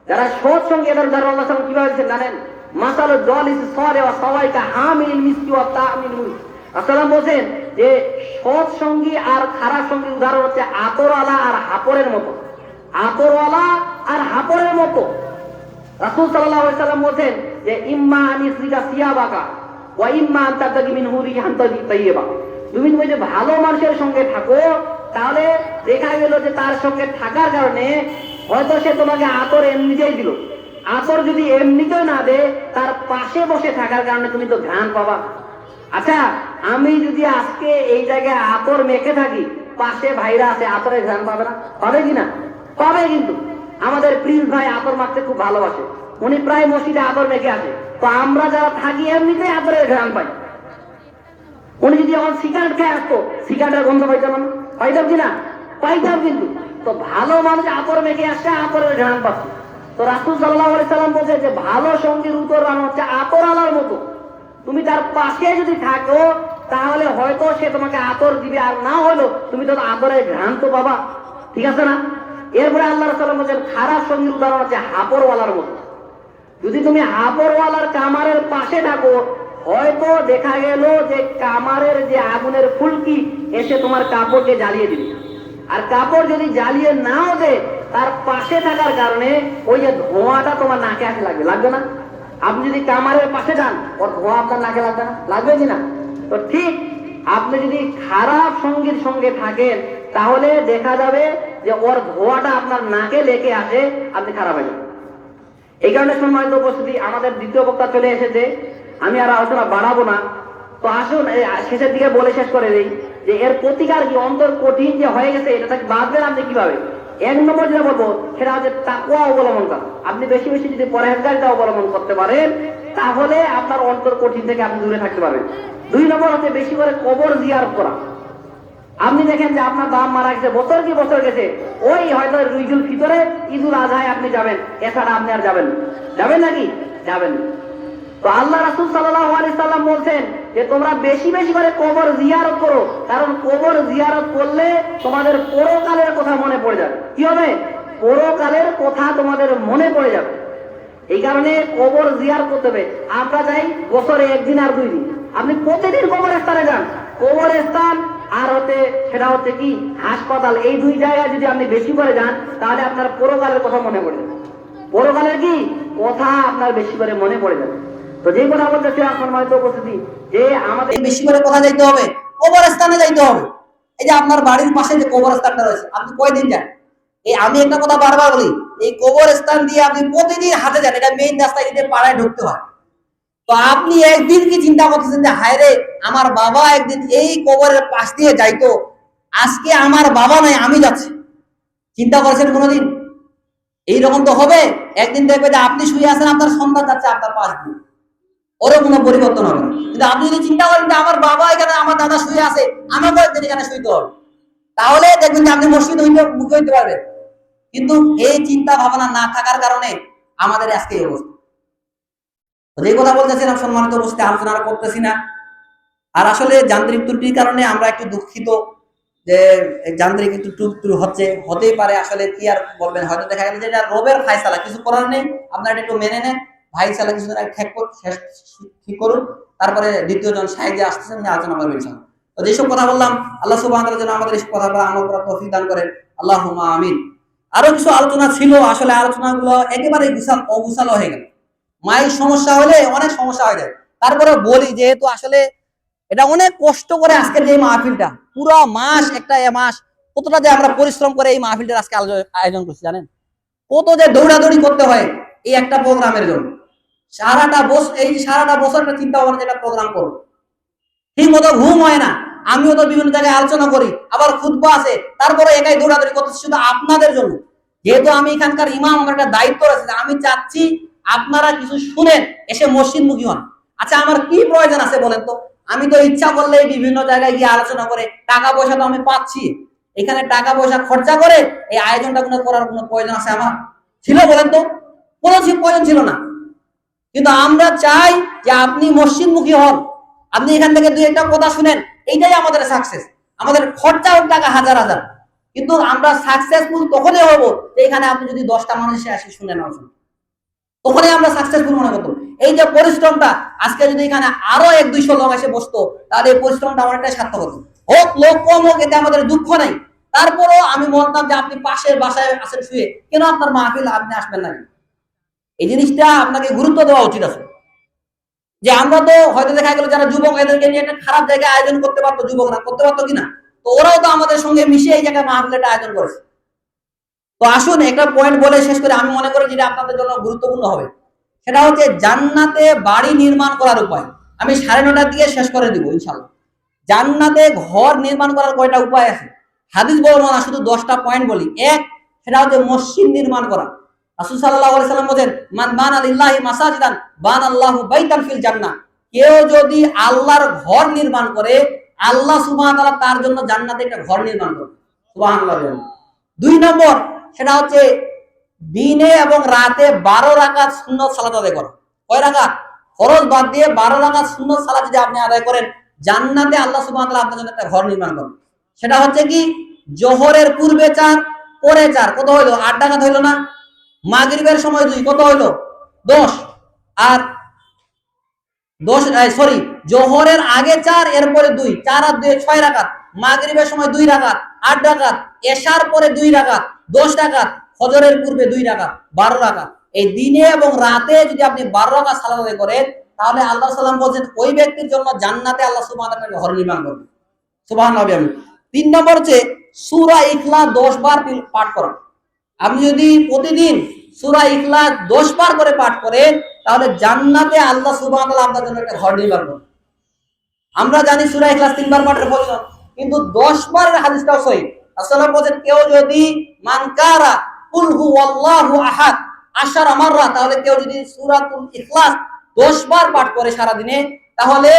যারা সৎ সঙ্গী, এদের যারা আল্লাহ সাল্লাম কিভাবে দিচ্ছেন জানেন? মাসালুদ জালিস সালে ওয়া সাওয়াইকা হামিল মিসকি ওয়া তামিল মুরিদ। রাসূলুল্লাহ বলেন যে সৎ সঙ্গী আর খারাপ সঙ্গীর উদাহরণ হচ্ছে আতরওয়ালা আর হাপড়ের মতো। আতরওয়ালা আর হাপড়ের মতো। রাসূল সাল্লাল্লাহু আলাইহি সাল্লাম বলেন যে ইম্মা আনিসরিকা সিয়াবাকা ওয়া ইম্মা আনতাদাগি মিন হুরিহান তাইয়্যিবা। তুমি যদি ভালো মানুষের সঙ্গে থাকো, তাহলে দেখা গেল যে তার সঙ্গে থাকার কারণে হয়তো সে তোমাকে আতর এমনিতেই দিল। আতর যদি এমনিতেও না দে, তার পাশে বসে থাকার কারণে তুমি তো ঘ্রাণ পাবা। আচ্ছা, আমি যদি আজকে এই জায়গায় আতর মেখে থাকি, পাশে ভাইরা আছে, আতরের ঘ্রাণ পাবে না? পাবে কিনা? পাবে। কিন্তু আমাদের প্রিন্স ভাই আতর মাখতে খুব ভালোবাসে, উনি প্রায় মসজিদে আতর মেখে আসে। তো আমরা যারা থাকি এমনিতেই আতরের ঘ্রাণ পাই। উনি যদি আমার সিগারেট খেয়ে আসতো, সিগারেটের গন্ধ পাইতাম না? পাইতাম কিনা? পাইতাম। কিন্তু তো ভালো মানুষ আতর মেখে আসছে, আতরের ঘ্রাণ পাচ্ছে। তো রাসূল সাল্লাল্লাহু আলাইহি সাল্লাম বলছে যে ভালো সঙ্গীর উত্তরাণ হচ্ছে আতর আলার মতো। তুমি তার পাশে যদি থাকো, তাহলে হয়তো সে তোমাকে আতর দিবে, আর না হলো তুমি তো আতরের ঘ্রাণ তো পাবা। ঠিক আছে না? এরপরে আল্লাহ রাসূল বলেন খারাপ সঙ্গীর উদাহরণ হচ্ছে হাপড়ওয়ালার মতো। যদি তুমি হাপড়ওয়ালার কামারের পাশে থাকো, হয়তো দেখা গেল যে কামারের যে আগুনের ফুলকি এসে তোমার কাপড়কে জ্বালিয়ে দিবে। আর কাপড় যদি জ্বালিয়ে নাও দে, তার পাশে থাকার কারণে ওই যে ধোঁয়াটা তোমার নাকে আসে লাগবে। লাগবে না? আপনি যদি কামারের পাশে যান, ওর ধোঁয়া আপনার নাকে লাগবে না? লাগবে কিনা? তো ঠিক আপনি যদি খারাপ সঙ্গীর সঙ্গে থাকেন, তাহলে দেখা যাবে যে ওর ধোঁয়াটা আপনার নাকে লেগে আসে, আপনি খারাপ হয়ে যাবেন। এই কারণে সম্মানিত উপস্থিতি, আমাদের দ্বিতীয় বক্তা চলে এসেছে, আমি আর আলোচনা বাড়াবো না। তো আসুন শেষের দিকে বলে শেষ করে দিই যে এর প্রতিকার কি। অন্তর কঠিন যে হয়ে গেছে, এটা থেকে বাঁচবেন আপনি কিভাবে? এক নম্বর যেটা বলবো সেটা হচ্ছে তাকওয়া অবলম্বন করা। আপনি বেশি বেশি যদি পরহেজগারিতা অবলম্বন করতে পারেন, তাহলে আপনার অন্তর কঠিন থেকে আপনি দূরে থাকতে পারবেন। দুই নম্বর হচ্ছে বেশি করে কবর জিয়ারত করা। আপনি দেখেন যে আপনার বাপ মারা গেছে, বছর কি বছর গেছে, ওই হয়তো ঈদুল ফিতরে, ঈদুল আজহায় আপনি যাবেন, এছাড়া আপনি আর যাবেন না। যাবেন নাকি? যাবেন। তো আল্লাহ রাসূল সাল্লাল্লাহু আলাইহি সাল্লাম বলছেন যে তোমরা বেশি বেশি করে কবর জিয়ারত করো, কারণ কবর জিয়ারত করলে তোমাদের পরকালের কথা মনে পড়ে যাবে। কি হবে? পরকালের কথা তোমাদের মনে পড়ে যাবে। এই কারণে কবর জিয়ারত করতে হবে। আমরা যাই বছরে একদিন আর 2 দিন, আপনি প্রতিদিন কবরস্থানে যান। কবরস্থান আর সেটা হচ্ছে কি হাসপাতাল, এই 2 জায়গায় যদি আপনি বেশি করে যান, তাহলে আপনার পরকালের কথা মনে পড়ে যাবে। পরকালের কি কথা আপনার বেশি করে মনে পড়ে যাবে। তো যে কথা বলতেছি সম্মানিত উপস্থিতি, যে আমাদের বেশি করে কোথায় যাইতে হবে? কবরস্থানে যাইতে হবে। এই যে আপনার বাড়ির পাশে যে কবরস্থানটা রয়েছে, আপনি কয়দিন যান? আমি একটা কথা বারবার বলি, এই কবরস্থান দিয়ে আপনি প্রতিদিন হাতে যান, এটা মেইন রাস্তায় গিয়ে পাড়ায় ঢুকতে হয়। তো আপনি একদিন কি চিন্তা করতেছেন যে হায় রে, আমার বাবা একদিন এই কবরের পাশ দিয়ে যাইতো, আজকে আমার বাবা নাই, আমি যাচ্ছি? চিন্তা করেছেন কোনোদিন? এইরকম তো হবে। একদিন দেখবে যে আপনি শুয়ে আছেন, আপনার সন্তান যাচ্ছে আপনার পাশ দিয়ে, ওরও কোনো পরিবর্তন হবে না। কিন্তু আপনি যদি চিন্তা করেন যে আমার বাবা এখানে, আমার দাদা শুয়ে আছে, আমাকে একদিন এখানে শুইতে হবে, তাহলে দেখবেন যে আপনি মসজিদ মুখে হইতে পারবেন। কিন্তু এই চিন্তা ভাবনা না থাকার কারণে আমাদের আজকে এই অবস্থা। যে কথা বলতেছিলাম সম্মানিত উপস্থিতি, আলোচনা করতেছি না। আর আসলে যান্ত্রিক ত্রুটির কারণে আমরা একটু দুঃখিত যে যান্ত্রিক একটু ত্রুটি হতেই পারে। আসলে কি আর বলবেন, হয়তো দেখা গেল যে এটা রবের ফায়সালা, কিছু করার নেই, আপনারা একটু মেনে নেন। ভাই সালা কিছুদিন আগে ঠিক করুন, তারপরে দ্বিতীয় জন সাহেব আসতেছেন, আলোচনা করবেন। তো যেসব কথা বললাম, আল্লাহ সুবহানাহু ওয়া তাআলা যেন আমাদের এই কথা বলা আমল করার তৌফিক দান করেন। আল্লাহুম্মা আমিন। আরো কিছু আলোচনা ছিল, আসলে আলোচনাগুলো একেবারে অগুছালো হয়ে গেল। মায়ের সমস্যা হলে অনেক সমস্যা হয়ে যায়। তারপরে বলি, যেহেতু আসলে এটা অনেক কষ্ট করে আজকের যে মাহফিলটা, পুরো মাস, একটা মাস কতটা যে আমরা পরিশ্রম করে এই মাহফিলটা আজকে আয়োজন করছি জানেন? কত যে দৌড়াদৌড়ি করতে হয় এই একটা প্রোগ্রামের জন্য। সারাটা বছর একটা চিন্তা ভাবনা যেটা প্রোগ্রাম করবো, ঠিক মতো ঘুম হয় না। আমিও তো বিভিন্ন জায়গায় আলোচনা করি, আবার খুতবা আছে, তারপরে একাই দৌড়াদৌড়ি করতেছি শুধু আপনাদের জন্য। যেহেতু আমি এখানকার ইমাম, আমার একটা দায়িত্ব রয়েছে, আমি চাচ্ছি আপনারা কিছু শুনেন, এসে মসজিদমুখী হন। আচ্ছা, আমার কি প্রয়োজন আছে বলেন তো? আমি তো ইচ্ছা করলে বিভিন্ন জায়গায় গিয়ে আলোচনা করে টাকা পয়সা তো আমি পাচ্ছি, এখানে টাকা পয়সা খরচা করে এই আয়োজনটা করার কোনো প্রয়োজন আছে আমার? ছিল বলেন তো? কোনো প্রয়োজন ছিল না। কিন্তু আমরা চাই যে আপনি মসজিদমুখী হন, আপনি এখান থেকে দুই একটা কথা শুনেন, এইটাই আমাদের সাকসেস। আমাদের খরচা হোক টাকা হাজার হাজার, কিন্তু আমরা সাকসেসফুল তখনই হব এখানে আপনি যদি 10টা মানুষ আসে শুনেন, তখনই আমরা সাকসেসফুল মনে করতো। এই যে পরিশ্রমটা, আজকে যদি এখানে আরো 1-200 লোক এসে বসতো, তাহলে এই পরিশ্রমটা অনেকটাই সার্থক হতো। হোক লোক কম হোক, এতে আমাদের দুঃখ নেই। তারপরও আমি বলতাম যে আপনি পাশের বাসায় আছেন শুয়ে, কেন আপনার মাহফিল আপনি আসবেন না? এই জিনিসটা আপনাকে গুরুত্ব দেওয়া উচিত আছে। যে আমরা তো হয়তো দেখা গেল যারা যুবক, এদেরকে নিয়ে একটা খারাপ জায়গায় আয়োজন করতে পারতো, যুবকরা করতে পারতো কিনা? তো ওরাও তো আমাদের সঙ্গে মিশে এই জায়গায় মাহফিলটা আয়োজন করেছে। তো আসুন একটা পয়েন্ট বলে শেষ করে, আমি মনে করি যেটা আপনাদের জন্য গুরুত্বপূর্ণ হবে, সেটা হচ্ছে জান্নাতে বাড়ি নির্মাণ করার উপায়। আমি 9:30 দিয়ে শেষ করে দিব ইনশাআল্লাহ। জান্নাতে ঘর নির্মাণ করার কয়টা উপায় আছে, হাদিস বলবো না, শুধু 10টা পয়েন্ট বলি। এক, সেটা হচ্ছে মসজিদ নির্মাণ করা। রাসূল সাল্লাল্লাহু আলাইহি সাল্লাম বলেন, মান বানা লিল্লাহি মাসাজিদান বানাল্লাহু বাইতান ফিল জান্নাহ। কেউ যদি আল্লাহর ঘর নির্মাণ করে, আল্লাহ সুবহানাহু ওয়া তাআলা তার জন্য জান্নাতে একটা ঘর নির্মাণ করবে। সুবহানাল্লাহ। 2 নম্বর, সেটা হচ্ছে দিনে এবং রাতে 12 রাকাত সুন্নত সালাত আদায় করা। কয় রাকাত? ফরজ বাদ দিয়ে 12 রাকাত সুন্নত সালাত যদি আপনি আদায় করেন, জান্নাতে আল্লাহ সুবহানাহু ওয়া তাআলা আপনার জন্য একটা ঘর নির্মাণ করবে। সেটা হচ্ছে কি, জোহরের পূর্বে 4, পরে 4, কত হইলো? 8 রাকাত হইলো না? মাগরিবের সময় 2, কত হইলো? 10। আর 10, জোহরের আগে 4, এরপরে 2, 4 আর 2 6 রাকাত। মাগরিবের সময় 2 রাকাত, 8 রাকাত। এশার পরে 2 রাকাত, 10 রাকাত। ফজরের পূর্বে 2 রাকাত, 12 রাকাত। এই দিনে এবং রাতে যদি আপনি 12 রাকাত সালাত আদায় করেন, তাহলে আল্লাহ সাল্লাম বলেন ওই ব্যক্তির জন্য জান্নাতে আল্লাহ সুবহানাহু ওয়া তাআলা ঘর নির্মাণ করবেন। সুবহানাল্লাহ। 3 নম্বর হচ্ছে সূরা ইখলাস 10 বার পাঠ করা। আপনি যদি প্রতিদিন সূরা ইখলাস 10 বার করে পাঠ করেন, তাহলে জান্নাতে আল্লাহ সুবহানাহু ওয়া তাআলা আপনার জন্য একটা ঘর নির্মাণ করবেন। আমরা জানি সূরা ইখলাস 3 বার পাঠের ফজিলত, কিন্তু 10 বারের হাদিসটাও সহিহ। রাসূলুল্লাহ বলেন, কেউ যদি মান কারা কুল হুয়াল্লাহু আহাদ 10 মাররা, তাহলে কেউ যদি সূরাতুল ইখলাস 10 বার পাঠ করে সারা দিনে, তাহলে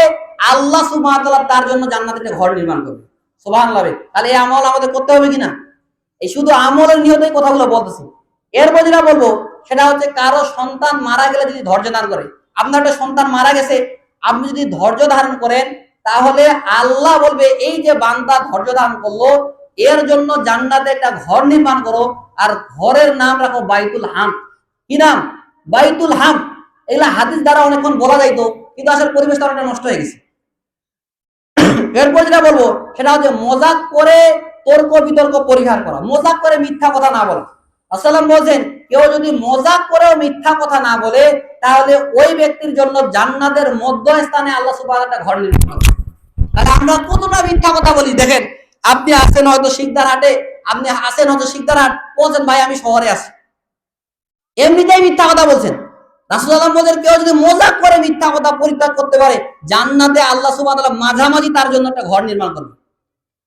আল্লাহ সুবহানাহু ওয়া তাআলা তার জন্য জান্নাতে একটা ঘর নির্মাণ করবে। সুবহানাল্লাহ। তাহলে এই আমল আমাদের করতে হবে কিনা? এই শুধু আমলের নিয়তেই কথাগুলো বলতেছি। এরপর যেটা বলবো, সেটা হচ্ছে কারো সন্তান মারা গেলে যদি ধৈর্য ধারণ করে। আপনার একটা সন্তান মারা গেছে, আপনি যদি ধৈর্য ধারণ করেন, তাহলে আল্লাহ বলবে এই যে বান্দা ধৈর্য ধারণ করলো, এর জন্য জান্নাতে একটা ঘর নির্মাণ করো, আর ঘরের নাম রাখো বাইতুল হাম। কি নাম? বাইতুল হাম। এগুলা হাদিস দ্বারা অনেকক্ষণ বলা যাইতো, কিন্তু আসলে পরিবেশটা অনেকটা নষ্ট হয়ে গেছে। এরপর যেটা বলবো, সেটা হচ্ছে মজাক করে তর্ক বিতর্ক পরিহার করা, মজাক করে মিথ্যা কথা না বলা। রাসূলুল্লাহ বলেন, কেউ যদি মজাক করেও মিথ্যা কথা না বলে, তাহলে ওই ব্যক্তির জন্য জান্নাতের মধ্যস্থানে আল্লাহ সুবহানাহু ওয়া তাআলা ঘর নির্মাণ করবেন। তাহলে আমরা কতটা মিথ্যা কথা বলি দেখেন। আপনি আছেন হয়তো শিকদার হাটে, আপনি আছেন হয়তো শিকদার হাট, বলছেন ভাই আমি শহরে আছি, এমনিতেই মিথ্যা কথা বলছেন। রাসূলুল্লাহ বলেন, কেউ যদি মজাক করে মিথ্যা কথা পরিত্যাগ করতে পারে, জান্নাতে আল্লাহ সুবহানাহু ওয়া তাআলা মাঝামাঝি তার জন্য একটা ঘর নির্মাণ করবে।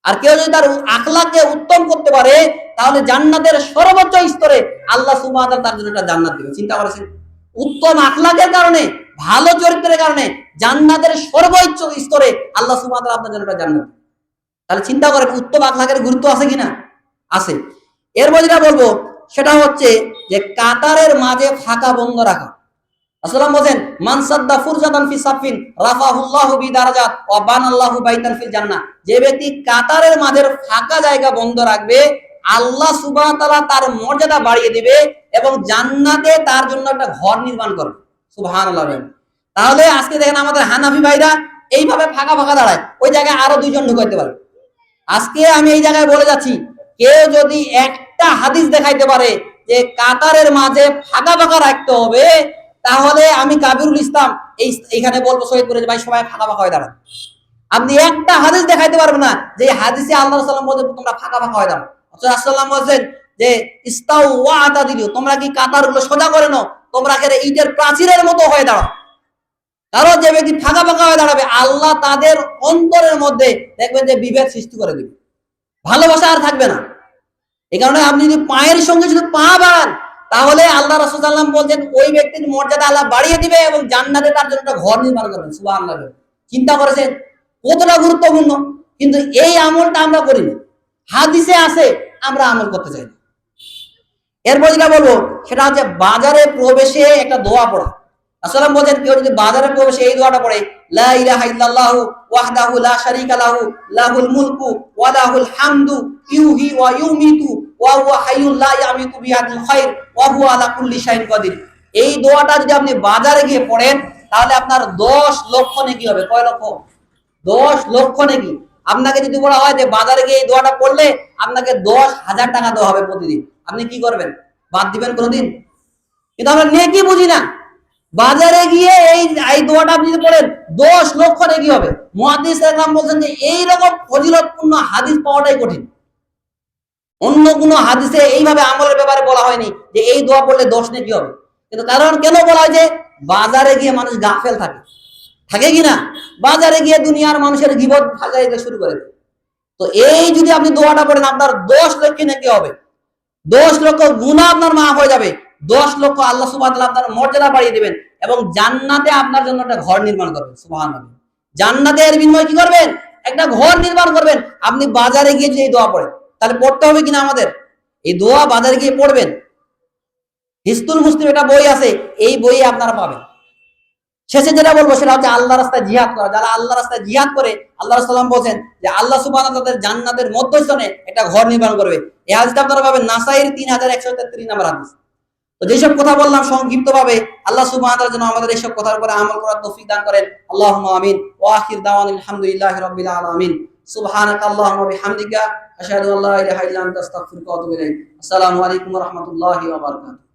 আর কেউ যদি তার আখলাককে উত্তম করতে পারে, তাহলে জান্নাতের সর্বোচ্চ স্তরে আল্লাহ সুবহানাহু ওয়া তাআলা তার জন্য একটা জান্নাত দিবেন। চিন্তা করেছেন? উত্তম আখলাকের কারণে, ভালো চরিত্রের কারণে জান্নাতের সর্বোচ্চ স্তরে আল্লাহ সুবহানাহু ওয়া তাআলা আপনার জন্য একটা জান্নাত। তাহলে চিন্তা করেন উত্তম আখলাকের গুরুত্ব আছে কিনা? আছে। এরপর যেটা বলবো, সেটা হচ্ছে যে কাতারের মাঝে ফাঁকা বন্ধ রাখা। রাসূলুল্লাহ বলেন, মান সাদ্দা ফুরজাতান ফি সাফিন রাফাহুল্লাহু বিদারাজাত ওয়া বানাল্লাহু বাইতান ফিল জান্নাহ। যে ব্যক্তি কাতারের মাঝের ফাঁকা জায়গা বন্ধ রাখবে, আল্লাহ সুবহানাহু ওয়া তাআলা তার মর্যাদা বাড়িয়ে দিবে এবং জান্নাতে তার জন্য একটা ঘর নির্মাণ করবে। সুবহানাল্লাহ। তাহলে আজকে দেখেন আমাদের হানাফি ভাইরা এইভাবে ফাঁকা ফাঁকা দাঁড়ায়, ওই জায়গায় আরো 2 জন ঢুকাইতে পারে। আজকে আমি এই জায়গায় বলে যাচ্ছি, কেউ যদি একটা হাদিস দেখাইতে পারে যে কাতারের মাঝে ফাঁকা ফাঁকা রাখতে হবে, তাহলে আমি কাবিরুল ইসলাম এইখানে বলবো শহীদপুরে, ভাই সবাই ফাঁকা ফাঁকা হয়ে দাঁড়ান। আপনি একটা হাদিস দেখাইতে পারবেন না যে হাদিসে আল্লাহ সাল্লাম বলেন তোমরা ফাঁকা ফাঁকা হয়ে দাঁড়ান। রাসূলুল্লাহ বলেন যে ইস্তাউ ওয়া আতাদিলু, তোমরা কি কাতারগুলো সোজা করে নাও, তোমরা এখানে ইটের প্রাচীরের মতো হয়ে দাঁড়াও। কারণ যে ব্যক্তি ফাঁকা ফাঁকা হয়ে দাঁড়াবে, আল্লাহ তাদের অন্তরের মধ্যে দেখবেন যে বিভেদ সৃষ্টি করে দিবে, ভালোবাসা আর থাকবে না। এই কারণে আপনি যদি পায়ের সঙ্গে যদি পা বাড়ান, তাহলে আল্লাহ রাসূল সাল্লাল্লাহু আলাইহি ওয়াসাল্লাম বলছেন ওই ব্যক্তির মর্যাদা আল্লাহ বাড়িয়ে দিবে এবং জান্নাতে তার জন্য একটা ঘর নির্মাণ করবেন। সুবহানাল্লাহ। চিন্তা করেছেন কতটা গুরুত্বপূর্ণ? কিন্তু এই আমলটা আমরা করি না, হাদিসে আছে, আমরা আমল করতে চাই না। এরপর যেটা বলবো সেটা হচ্ছে বাজারে প্রবেশে একটা দোয়া পড়া। আসলে বলছেন কেউ যদি বাজারে প্রবেশে এই দোয়াটা পড়ে, লা ইলাহা ইল্লাল্লাহু ওয়াহদাহু লা শারীকা লাহু লাহুল মুলকু ওয়া লাহুল হামদু ইউহি ওয়া ইউমিতু ওয়া হুয়া হাইয়ুন লা ইয়ামিতু বিয়াদিল খায়র ওয়া হুয়া আলা কুল্লি শাইইন কাদির। এই দোয়াটা যদি আপনি বাজারে গিয়ে পড়েন, তাহলে আপনার 10 লক্ষ নেকি হবে। কয় লক্ষ? 10 লক্ষ নেকি। আপনাকে যদি বলা হয় যে বাজারে গিয়ে এই দোয়াটা পড়লে আপনাকে 10,000 টাকা দেওয়া হবে প্রতিদিন, আপনি কি করবেন? বাদ দিবেন কোনোদিন? কিন্তু আমরা নেকি বুঝি না। বাজারে গিয়ে এই দোয়াটা আপনি যদি পড়েন 10 লক্ষ নেকি হবে। মুহাদ্দিসরা کرام বলছেন যে এই রকম ফজিলতপূর্ণ হাদিস পাওয়াটাই কঠিন। অন্য কোনো হাদিসে এইভাবে আমলের ব্যাপারে বলা হয়নি যে এই দোয়া পড়লে 10 নেকি হবে। কিন্তু কারণ কেন বলা হয় যে বাজারে গিয়ে মানুষ গাফেল থাকে, থাকে কিনা? বাজারে গিয়ে দুনিয়ার মানুষের গীবত ফাজাইতে শুরু করে। তো এই যদি আপনি দোয়াটা পড়েন, আপনার 10 লক্ষ নেকি হবে, 10 লক্ষ গুনাহ আপনার মাফ হয়ে যাবে, 10 লক্ষ আল্লাহ সুবহানাহু ওয়া তাআলা আপনার মর্যাদা বাড়িয়ে দিবেন এবং জান্নাতে আপনার জন্য একটা ঘর নির্মাণ করবেন। সুবহানাল্লাহ। জান্নাতে এর বিনিময়ে কি করবেন? একটা ঘর নির্মাণ করবেন। আপনি বাজারে গিয়ে যদি এই দোয়া পড়েন, তাহলে পড়তে হবে কিনা আমাদের? এই দোয়া বাজারে গিয়ে পড়বেন। হিসনুল মুসলিম একটা বই আছে, এই বইয়ে আপনারা পাবেন। শেষে যেটা বলবো সেটা হচ্ছে আল্লাহ রাস্তায় জিহাদ করা। যারা আল্লাহ রাস্তায় জিহাদ করে, আল্লাহ রাসূল সাল্লাল্লাহু আলাইহি ওয়াসাল্লাম বলেন যে আল্লাহ সুবহানাহু ওয়া তাআলা তাদের জান্নাতের মধ্যস্থানে একটা ঘর নির্মাণ করবে। এই হাদিসটা আপনারা পাবেন নাসাইর 3133 নম্বর হাদিস। তো যেসব কথা বললাম সংক্ষিপ্তভাবে, আল্লাহ সুবহানাহু ওয়া তাআলা যেন আমাদের এইসব কথার উপরে আমল করার তৌফিক দান করেন। আল্লাহুম্মা আমিন। ওয়া আখির দাওয়ানা আলহামদুলিল্লাহি রাব্বিল আলামিন। সুবহানাকা আল্লাহুম্মা বিহামদিকা আশহাদু আল্লা ইলাহা ইল্লা আনতা আস্তাগফিরুকা ওয়া আতুবু ইলাইক। আসসালামু আলাইকুম ওয়া রাহমাতুল্লাহি ওয়া বারাকাতুহু।